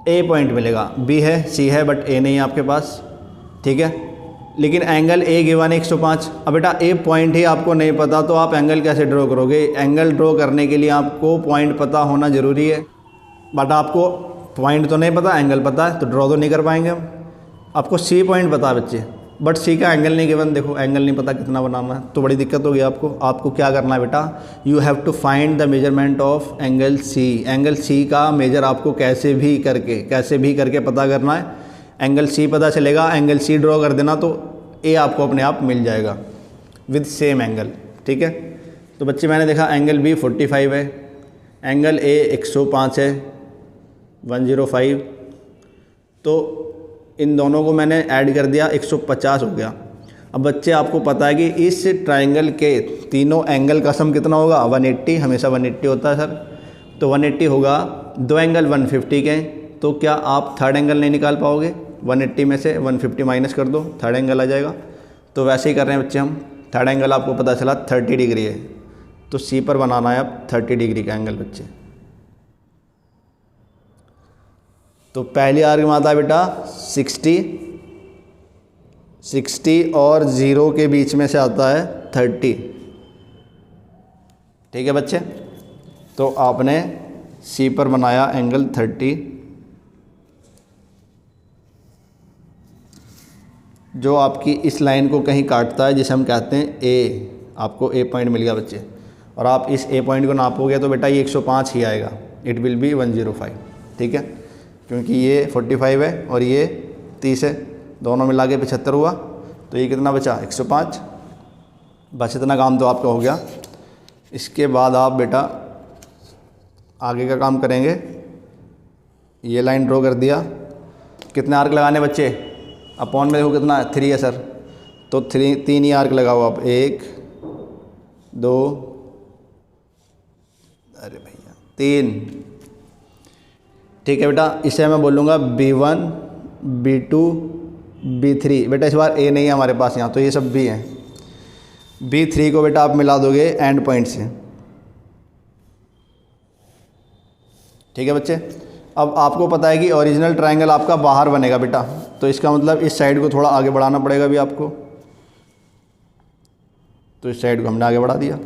[SPEAKER 1] ए पॉइंट मिलेगा। बी है, सी है, बट ए नहीं है आपके पास। ठीक है, लेकिन एंगल ए गिवन 105। अब बेटा ए पॉइंट ही आपको नहीं पता तो आप एंगल कैसे ड्रॉ करोगे? एंगल ड्रॉ करने के लिए आपको पॉइंट पता होना ज़रूरी है, बट आपको पॉइंट तो नहीं पता, एंगल पता है, तो ड्रॉ तो नहीं कर पाएंगे हम। आपको सी पॉइंट पता है बच्चे, बट सी का एंगल नहीं गिवन, देखो एंगल नहीं पता कितना बनाना है तो बड़ी दिक्कत होगी आपको। आपको क्या करना है बेटा, you have to find the measurement of angle C. Angle C का मेजर आपको कैसे भी करके पता करना है। एंगल सी पता चलेगा, एंगल सी ड्रॉ कर देना तो ए आपको अपने आप मिल जाएगा विद सेम एंगल, ठीक है। तो बच्चे मैंने देखा एंगल बी 45 है, एंगल ए 105 है 105, तो इन दोनों को मैंने ऐड कर दिया 150 हो गया। अब बच्चे आपको पता है कि इस ट्रायंगल के तीनों एंगल का सम कितना होगा 180, हमेशा 180 होता है सर, तो 180 होगा। दो एंगल 150 के, तो क्या आप थर्ड एंगल नहीं निकाल पाओगे? 180 में से 150 माइनस कर दो, थर्ड एंगल आ जाएगा। तो वैसे ही कर रहे हैं बच्चे हम, थर्ड एंगल आपको पता चला 30 डिग्री है, तो सी पर बनाना है अब 30 डिग्री का एंगल बच्चे। तो पहली आर्क में आता है बेटा 60 और 0 के बीच में से आता है 30, ठीक है बच्चे। तो आपने सी पर बनाया एंगल 30, जो आपकी इस लाइन को कहीं काटता है जिसे हम कहते हैं ए। आपको ए पॉइंट मिल गया बच्चे, और आप इस ए पॉइंट को नापोगे तो बेटा ये 105 ही आएगा, इट विल बी 105, ठीक है, क्योंकि ये 45 है और ये 30 है, दोनों मिला के 75 हुआ, तो ये कितना बचा 105। बस इतना काम तो आपका हो गया। इसके बाद आप बेटा आगे का काम करेंगे। ये लाइन ड्रॉ कर दिया, कितने आर्क लगाने बच्चे, अपॉन में देखो कितना है 3 है सर, तो 3 ही आर्क लगाओ आप, 1 2 अरे भैया 3, ठीक है बेटा। इसे मैं बोलूँगा B1 B2 B3, बेटा इस बार ए नहीं है हमारे पास यहाँ, तो ये सब B हैं। B3 को बेटा आप मिला दोगे एंड पॉइंट से, ठीक है बच्चे। अब आपको पता है कि ओरिजिनल ट्रायंगल आपका बाहर बनेगा बेटा, तो इसका मतलब इस साइड को थोड़ा आगे बढ़ाना पड़ेगा भी आपको, तो इस साइड को हमने आगे बढ़ा दिया,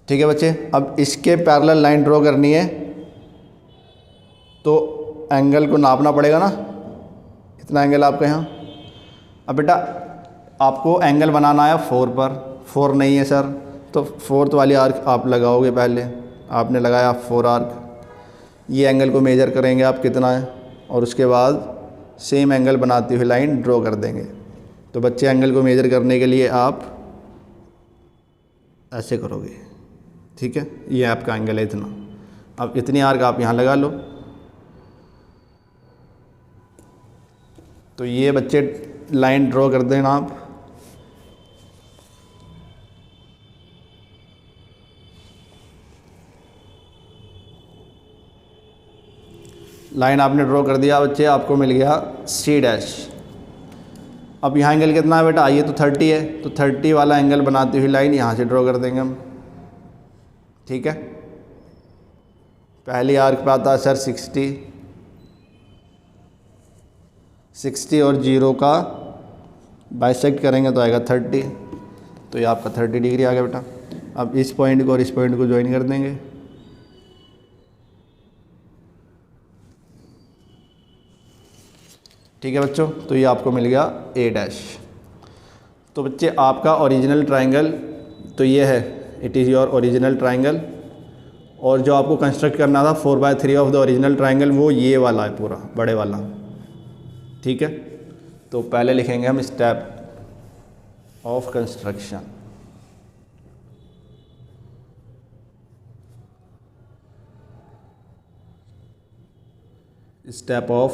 [SPEAKER 1] ठीक है बच्चे। अब इसके पैरेलल लाइन ड्रॉ करनी है, तो एंगल को नापना पड़ेगा ना, इतना एंगल आपका यहाँ। अब बेटा आपको एंगल बनाना है 4 पर, 4 नहीं है सर, तो 4th वाली आर्क आप लगाओगे। पहले आपने लगाया 4 आर्क, ये एंगल को मेजर करेंगे आप कितना है, और उसके बाद सेम एंगल बनाती हुई लाइन ड्रॉ कर देंगे। तो बच्चे एंगल को मेजर करने के लिए आप ऐसे करोगे, ठीक है, ये आपका एंगल है इतना। अब इतनी आर्क आप यहाँ लगा लो, तो ये बच्चे लाइन ड्रॉ कर देना आप। लाइन आपने ड्रॉ कर दिया बच्चे, आपको मिल गया C'। अब यहाँ एंगल कितना है बेटा, ये तो 30 है, तो 30 वाला एंगल बनाती हुई लाइन यहाँ से ड्रॉ कर देंगे हम, ठीक है। पहली आर्क पे आता है सर 60 और 0 का बाइसेक्ट करेंगे तो आएगा 30, तो ये आपका 30 डिग्री आ गया बेटा। अब इस पॉइंट को और इस पॉइंट को ज्वाइन कर देंगे, ठीक है बच्चों। तो ये आपको मिल गया A'। तो बच्चे आपका ओरिजिनल ट्रायंगल तो ये है, it is your original triangle, और जो आपको कंस्ट्रक्ट करना था 4/3 ऑफ द ओरिजिनल ट्रायंगल वो ये वाला है पूरा बड़े वाला, ठीक है। तो पहले लिखेंगे हम step of construction. Step of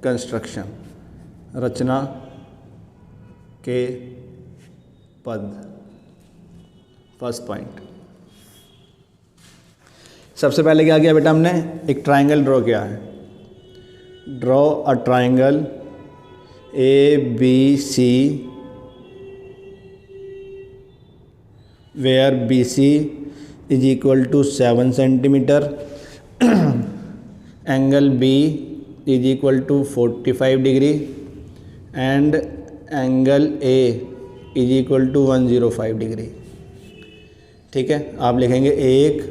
[SPEAKER 1] construction, रचना के पद। फर्स्ट पॉइंट, सबसे पहले क्या किया बेटा हमने, एक ट्रायंगल ड्रॉ किया है। Draw a triangle ABC where BC is equal to 7 centimeter, angle B is equal to 45 degree and angle A is equal to 105 degree, ठीक है। आप लिखेंगे एक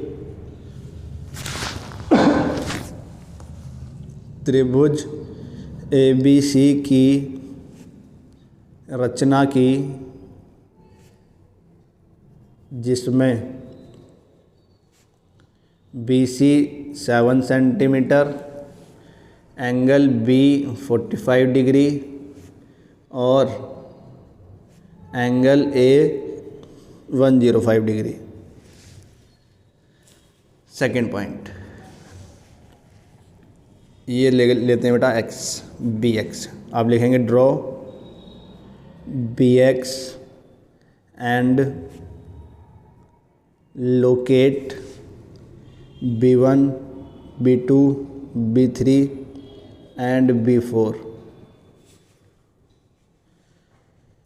[SPEAKER 1] त्रिभुज ए बी सी की रचना की जिसमें B C 7 centimetre, angle B 45 degree और angle A 105 degree. Second point ये लेते हैं बेटा एक्स, बी एक्स। आप लिखेंगे draw B X and locate B1, B2, B3 and B4।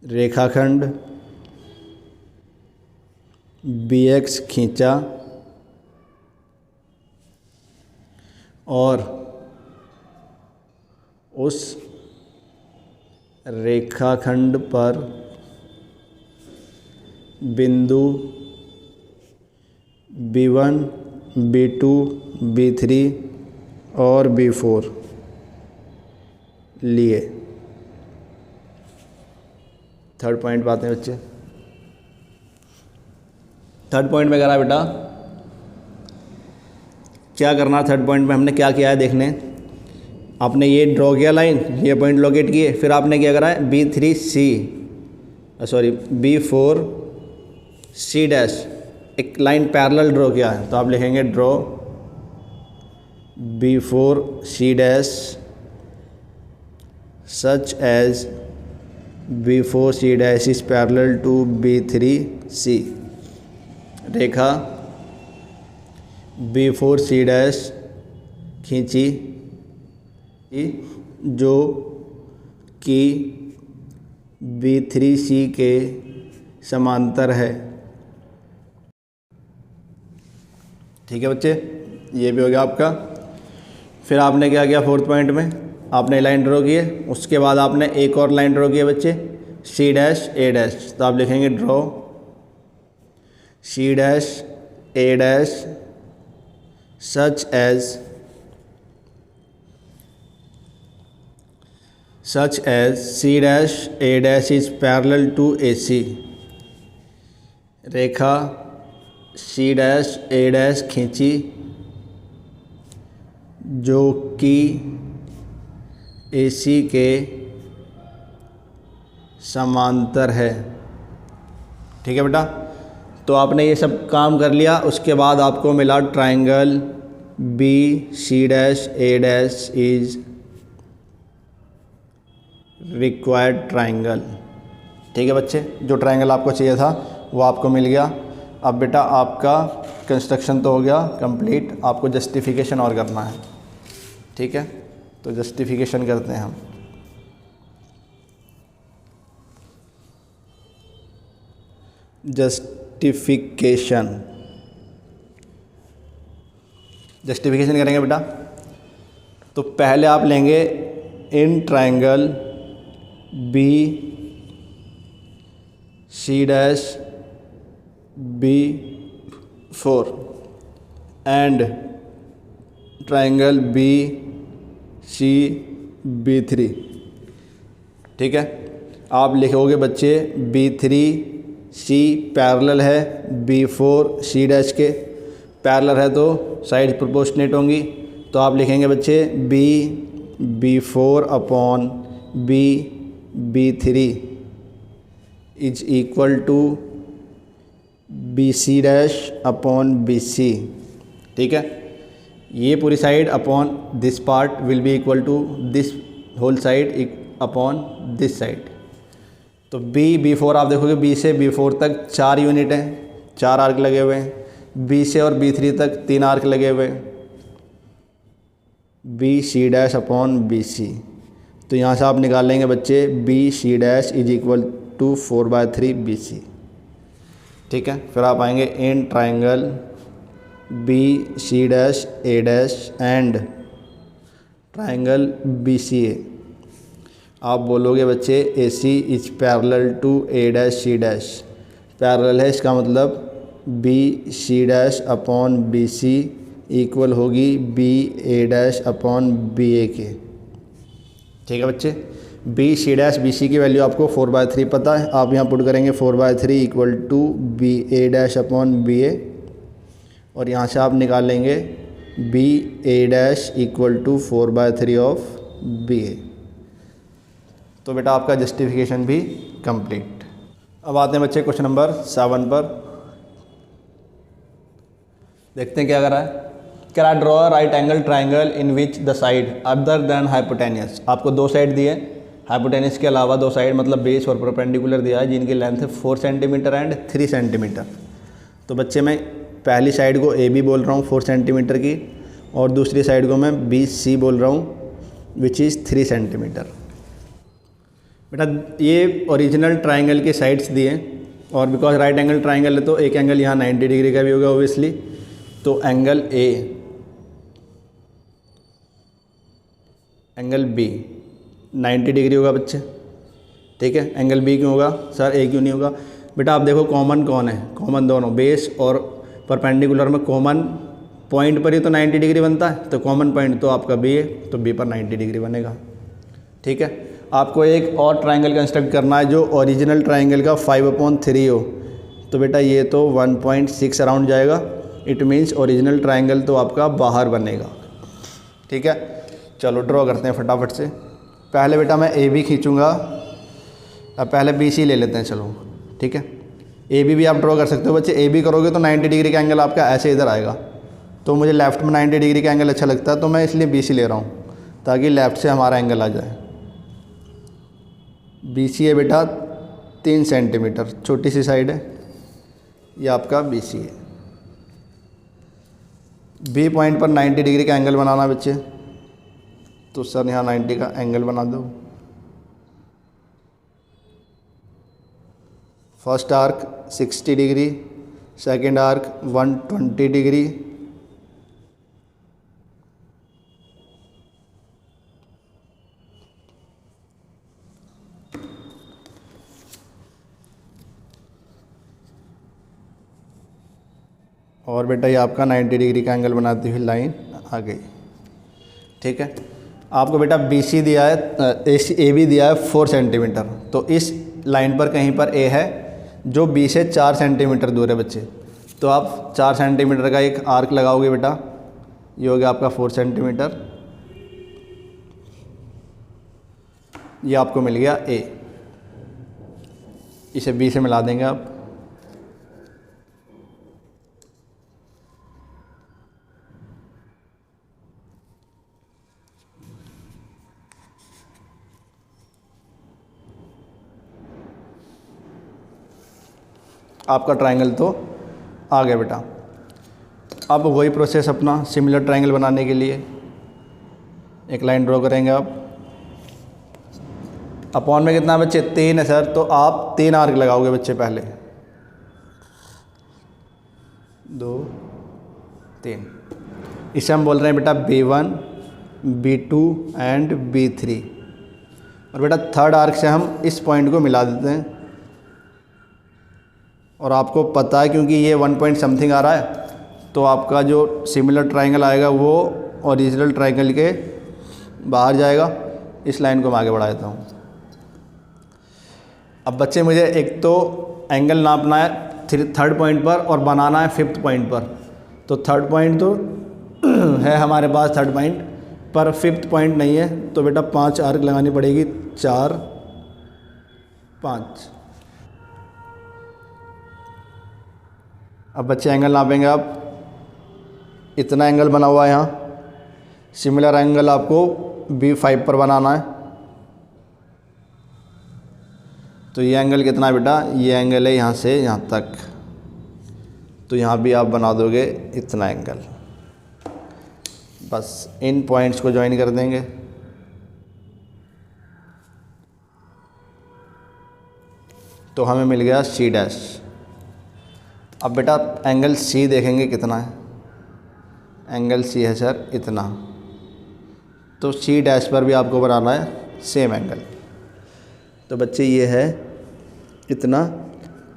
[SPEAKER 1] रेखाखंड BX खींचा और उस रेखाखंड पर बिंदु B1, B2, B3 और B4 लिए। थर्ड पॉइंट बात है बच्चे। थर्ड पॉइंट में करा बेटा क्या करना। थर्ड पॉइंट में हमने क्या किया है देखने। आपने ये ड्रॉ किया लाइन, ये पॉइंट लोकेट किए, फिर आपने क्या करा है B4 C डैश एक लाइन पैरेलल ड्रॉ किया है। तो आप लिखेंगे draw B4 C dash such as B4 C dash is parallel to B3 C। रेखा B4 C डैश खींची जो कि B3 C के समांतर है। ठीक है बच्चे, ये भी हो गया आपका। फिर आपने क्या किया फोर्थ पॉइंट में, आपने लाइन ड्रॉ किए, उसके बाद आपने एक और लाइन ड्रॉ किए बच्चे C डैश A डैश। तो आप लिखेंगे draw C dash A dash such as C dash A dash is parallel to AC। रेखा C डैश A डैश खींची जो कि AC के समांतर है। ठीक है बेटा, तो आपने ये सब काम कर लिया। उसके बाद आपको मिला triangle BC dash A dash is required triangle. ठीक है बच्चे, जो ट्रायंगल आपको चाहिए था वो आपको मिल गया। अब बेटा आपका कंस्ट्रक्शन तो हो गया कंप्लीट, आपको जस्टिफिकेशन और करना है। ठीक है, तो जस्टिफिकेशन करते हैं हम। जस्टिफिकेशन करेंगे बेटा। तो पहले आप लेंगे इन triangle BC dash B4 and triangle BC B3। ठीक है, आप लिखोगे बच्चे B3C पैरेलल है B4 C डैश के, पैरेलल है तो साइड प्रोपोर्शनेट होंगी। तो आप लिखेंगे बच्चे B4 upon B3 is equal to BC dash upon BC। ठीक है, ये पूरी side upon this part will be equal to this whole side upon this side. तो B4 आप देखोगे B से B4 तक 4 यूनिट हैं, 4 आर्क लगे हुए हैं। B से और B3 तक 3 आर्क लगे हुए हैं। BC डैश अपॉन BC, तो यहाँ से आप निकालेंगे बच्चे BC dash is equal to 4/3 BC। ठीक है, फिर आप आएंगे in triangle BC dash A dash and triangle BCA। आप बोलोगे बच्चे AC is parallel to A dash C dash, parallel है इसका मतलब BC डैश अपॉन BC इक्वल होगी BA डैश अपॉन BA के। ठीक है बच्चे। B C dash, B C की वैल्यू आपको 4/3 पता है, आप यहाँ पुट करेंगे 4/3 equal to B A dash upon B A, और यहाँ से आप निकालेंगे B A dash equal to 4/3 of B A. तो बेटा आपका जस्टिफिकेशन भी कंप्लीट। अब आते हैं बच्चे क्वेश्चन नंबर 7 पर। देखते हैं क्या कर रहा है। Can I draw right angle triangle in which the side other than hypotenuse. आपको दो साइड दिए, हाइपोटेनियस के अलावा दो साइड मतलब बेस और परपेंडिकुलर दिया है, जिनकी लेंथ है 4 सेंटीमीटर एंड 3 सेंटीमीटर। तो बच्चे मैं पहली साइड को ए बी बोल रहा हूँ 4 सेंटीमीटर की, और दूसरी साइड को मैं बी सी बोल रहा हूँ विच इज़ 3 सेंटीमीटर। बेटा ये ओरिजिनल ट्राइंगल के साइड्स दिए, और बिकॉज राइट एंगल ट्राइंगल है तो एक एंगल यहाँ 90 डिग्री का भी होगा ओबियसली। तो angle A, angle B 90 degree होगा बच्चे, ठीक है। एंगल बी क्यों होगा सर, ए क्यों नहीं होगा? बेटा आप देखो कॉमन कौन है, कॉमन दोनों बेस और परपेंडिकुलर में कॉमन पॉइंट पर ही तो 90 डिग्री बनता है, तो कॉमन पॉइंट तो आपका बी है, तो बी पर 90 डिग्री बनेगा, ठीक है। आपको एक और ट्राइंगल कंस्ट्रक्ट करना है जो ओरिजिनल ट्राइंगल का 5/3 हो, तो बेटा ये तो 1.6 अराउंड जाएगा। इट मीन्स ओरिजिनल ट्राइंगल तो आपका बाहर बनेगा, ठीक है। चलो ड्रॉ करते हैं फटाफट से। पहले बेटा मैं ए बी खींचूँगा, अब पहले बी सी ले लेते हैं, चलो ठीक है। ए बी भी आप ड्रॉ कर सकते हो बच्चे। ए बी करोगे तो 90 डिग्री का एंगल आपका ऐसे इधर आएगा, तो मुझे लेफ़्ट में 90 डिग्री का एंगल अच्छा लगता है, तो मैं इसलिए बी सी ले रहा हूँ ताकि लेफ़्ट से हमारा एंगल आ जाए। बी सी है बेटा 3 सेंटीमीटर, छोटी सी साइड है, ये आपका बी सी है। बी पॉइंट पर 90 डिग्री का एंगल बनाना बच्चे, तो सर यहाँ 90 का एंगल बना दो। First arc 60 degree, second arc 120 degree, और बेटा ये आपका 90 डिग्री का एंगल बनाती हुई लाइन आ गई, ठीक है। आपको बेटा बी सी दिया है, ए बी दिया है 4 सेंटीमीटर, तो इस लाइन पर कहीं पर ए है जो बी से 4 सेंटीमीटर दूर है बच्चे, तो आप 4 सेंटीमीटर का एक आर्क लगाओगे बेटा, ये हो गया आपका 4 सेंटीमीटर, ये आपको मिल गया ए। इसे बी से मिला देंगे आप, आपका ट्रायंगल तो आ गया बेटा। अब वही प्रोसेस अपना सिमिलर ट्रायंगल बनाने के लिए एक लाइन ड्रॉ करेंगे आप। अपॉन में कितना बच्चे 3 है सर, तो आप 3 आर्क लगाओगे बच्चे, पहले 2 3। इसे हम बोल रहे हैं बेटा B1 B2 एंड B3, और बेटा थर्ड आर्क से हम इस पॉइंट को मिला देते हैं, और आपको पता है क्योंकि ये 1 पॉइंट समथिंग आ रहा है, तो आपका जो सिमिलर ट्रायंगल आएगा वो ओरिजिनल ट्रायंगल के बाहर जाएगा। इस लाइन को मैं आगे बढ़ा देता हूँ। अब बच्चे मुझे एक तो एंगल नापना है थर्ड पॉइंट पर और बनाना है 5th पॉइंट पर। तो थर्ड पॉइंट तो है हमारे पास थर्ड पॉइंट, पर 5th पॉइंट नहीं है, तो बेटा 5 आर्क लगानी पड़ेगी, 4 5। अब बच्चे एंगल नापेंगे आप, इतना एंगल बना हुआ है यहाँ, सिमिलर एंगल आपको B5 पर बनाना है। तो ये एंगल कितना है बेटा, ये एंगल है यहाँ से यहाँ तक, तो यहाँ भी आप बना दोगे इतना एंगल। बस इन पॉइंट्स को ज्वाइन कर देंगे, तो हमें मिल गया C डैश। अब बेटा एंगल C देखेंगे कितना है, एंगल C है सर इतना, तो C डैश पर भी आपको बनाना है सेम एंगल। तो बच्चे ये है इतना,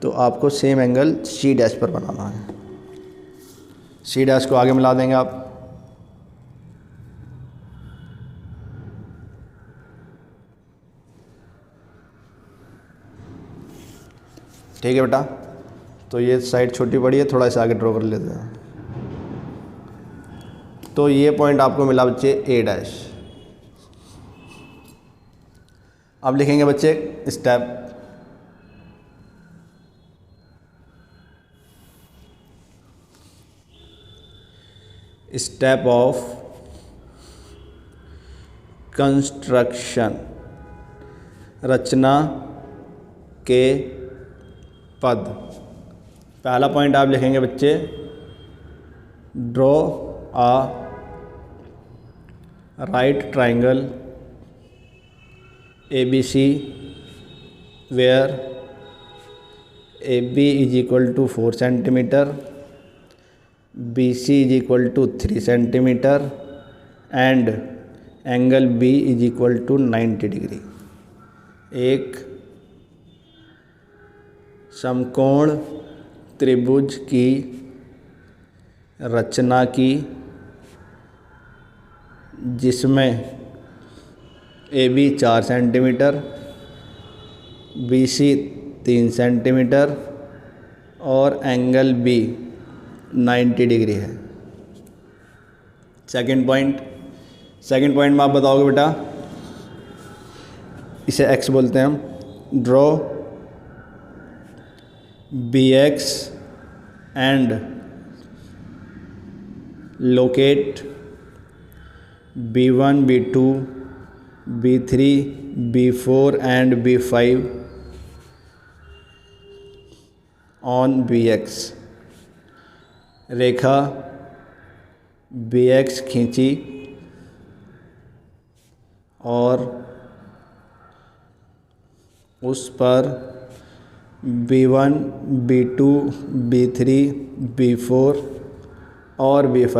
[SPEAKER 1] तो आपको सेम एंगल C डैश पर बनाना है। C डैश को आगे मिला देंगे आप, ठीक है बेटा। तो ये साइड छोटी बड़ी है, थोड़ा सा आगे ड्रॉ कर लेते हैं। तो ये पॉइंट आपको मिला बच्चे ए डैश। अब लिखेंगे बच्चे स्टेप। स्टेप ऑफ कंस्ट्रक्शन, रचना के पद। पहला पॉइंट आप लिखेंगे बच्चे, draw a right triangle ABC where AB is equal to 4 centimeter, BC is equal to 3 centimeter and angle B is equal to 90 degree. एक समकोण त्रिभुज की रचना की जिसमें AB 4 सेंटीमीटर, BC 3 सेंटीमीटर और एंगल B 90 डिग्री है। सेकंड पॉइंट में आप बताओगे बेटा, इसे X बोलते हैं हम। Draw BX and locate B1, B2, B3, B4 and B5 on BX। Rekha BX खींची और उस पर B1, B2, B3, B4 और B5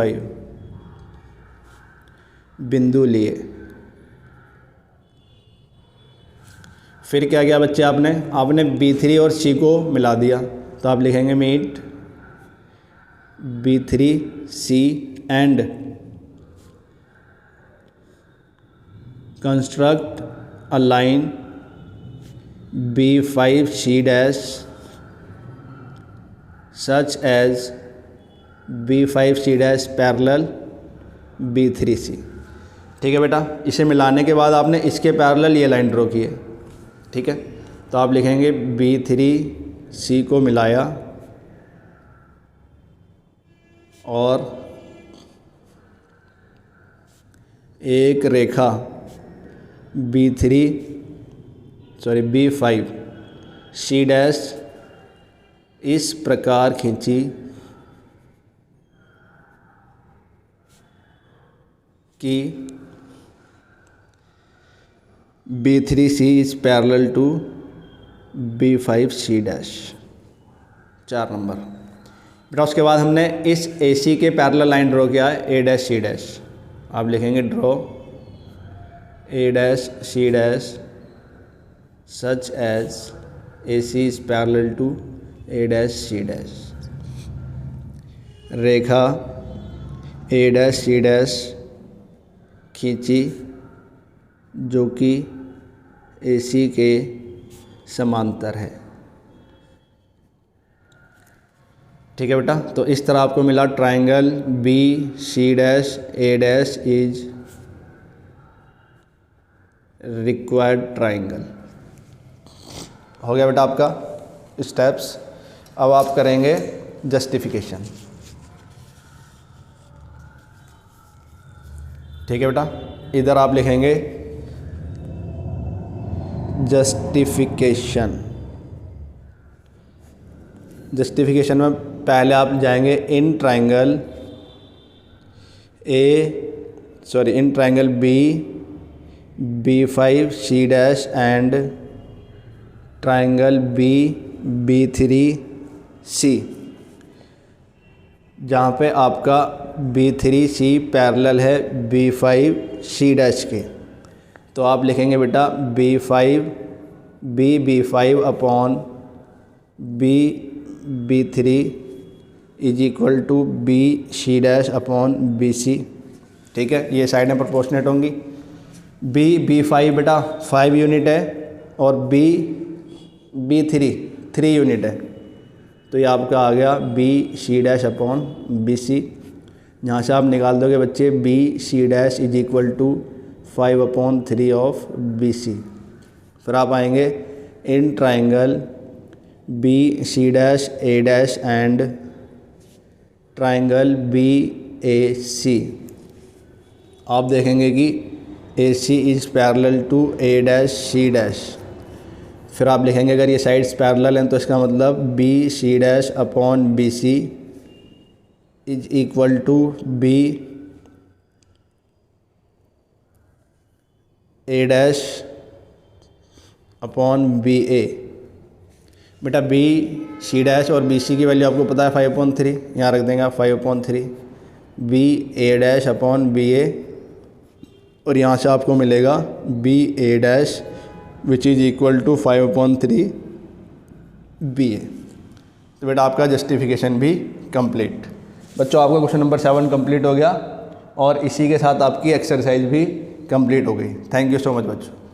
[SPEAKER 1] बिंदु लिए। फिर क्या किया बच्चे, आपने B3 और C को मिला दिया। तो आप लिखेंगे meet B3 C and construct a line B5 C dash such as B5 C dash parallel B3 C। ठीक है बेटा। इसे मिलाने के बाद आपने इसके पैरेलल ये लाइन ड्रॉ की है। ठीक है। तो आप लिखेंगे B3 C को मिलाया और एक रेखा B5 C डैश इस प्रकार खींची कि B3 C is parallel to B5 C dash. 4 number बेटा। उसके बाद हमने इस AC के पैरेलल लाइन ड्रॉ किया है A डैश C डैश। आप लिखेंगे draw A dash C dash such as AC is parallel to A dash C dash. रेखा A डैश C डैश खींची जो कि AC के समांतर है। ठीक है बेटा। तो इस तरह आपको मिला triangle BC dash A dash is required triangle. हो गया बेटा आपका स्टेप्स। अब आप करेंगे जस्टिफिकेशन। ठीक है बेटा। इधर आप लिखेंगे जस्टिफिकेशन। जस्टिफिकेशन में पहले आप जाएंगे in triangle B5 C dash and triangle B3 C, जहाँ पे आपका B3 C पैरेलल है B5 C डैश के। तो आप लिखेंगे बेटा B5 upon B3 is equal to BC dash upon BC। ठीक है। ये साइड में प्रोपोर्शनेट होंगी। B5 बेटा 5 यूनिट है और B3 3 यूनिट है, तो ये आपका आ गया B C dash upon B C. यहाँ से आप निकाल दोगे बच्चे B C dash is equal to 5/3 of B C. फिर आप आएंगे in triangle B C dash A dash and triangle B A C, आप देखेंगे कि A C is parallel to A dash C dash. फिर आप लिखेंगे अगर ये साइड्स पैरेलल हैं तो इसका मतलब B C dash upon B C is equal to B A dash upon B A. बेटा बी सी डैश और बी सी की वैल्यू आपको पता है 5/3, यहाँ रख देंगे आप 5/3 B A dash upon B A, और यहाँ से आपको मिलेगा B A dash which is equal to 5/3 B A. तो बेटा आपका जस्टिफिकेशन भी कंप्लीट। बच्चों आपका क्वेश्चन नंबर 7 कंप्लीट हो गया और इसी के साथ आपकी एक्सरसाइज भी कंप्लीट हो गई। थैंक यू सो मच बच्चों।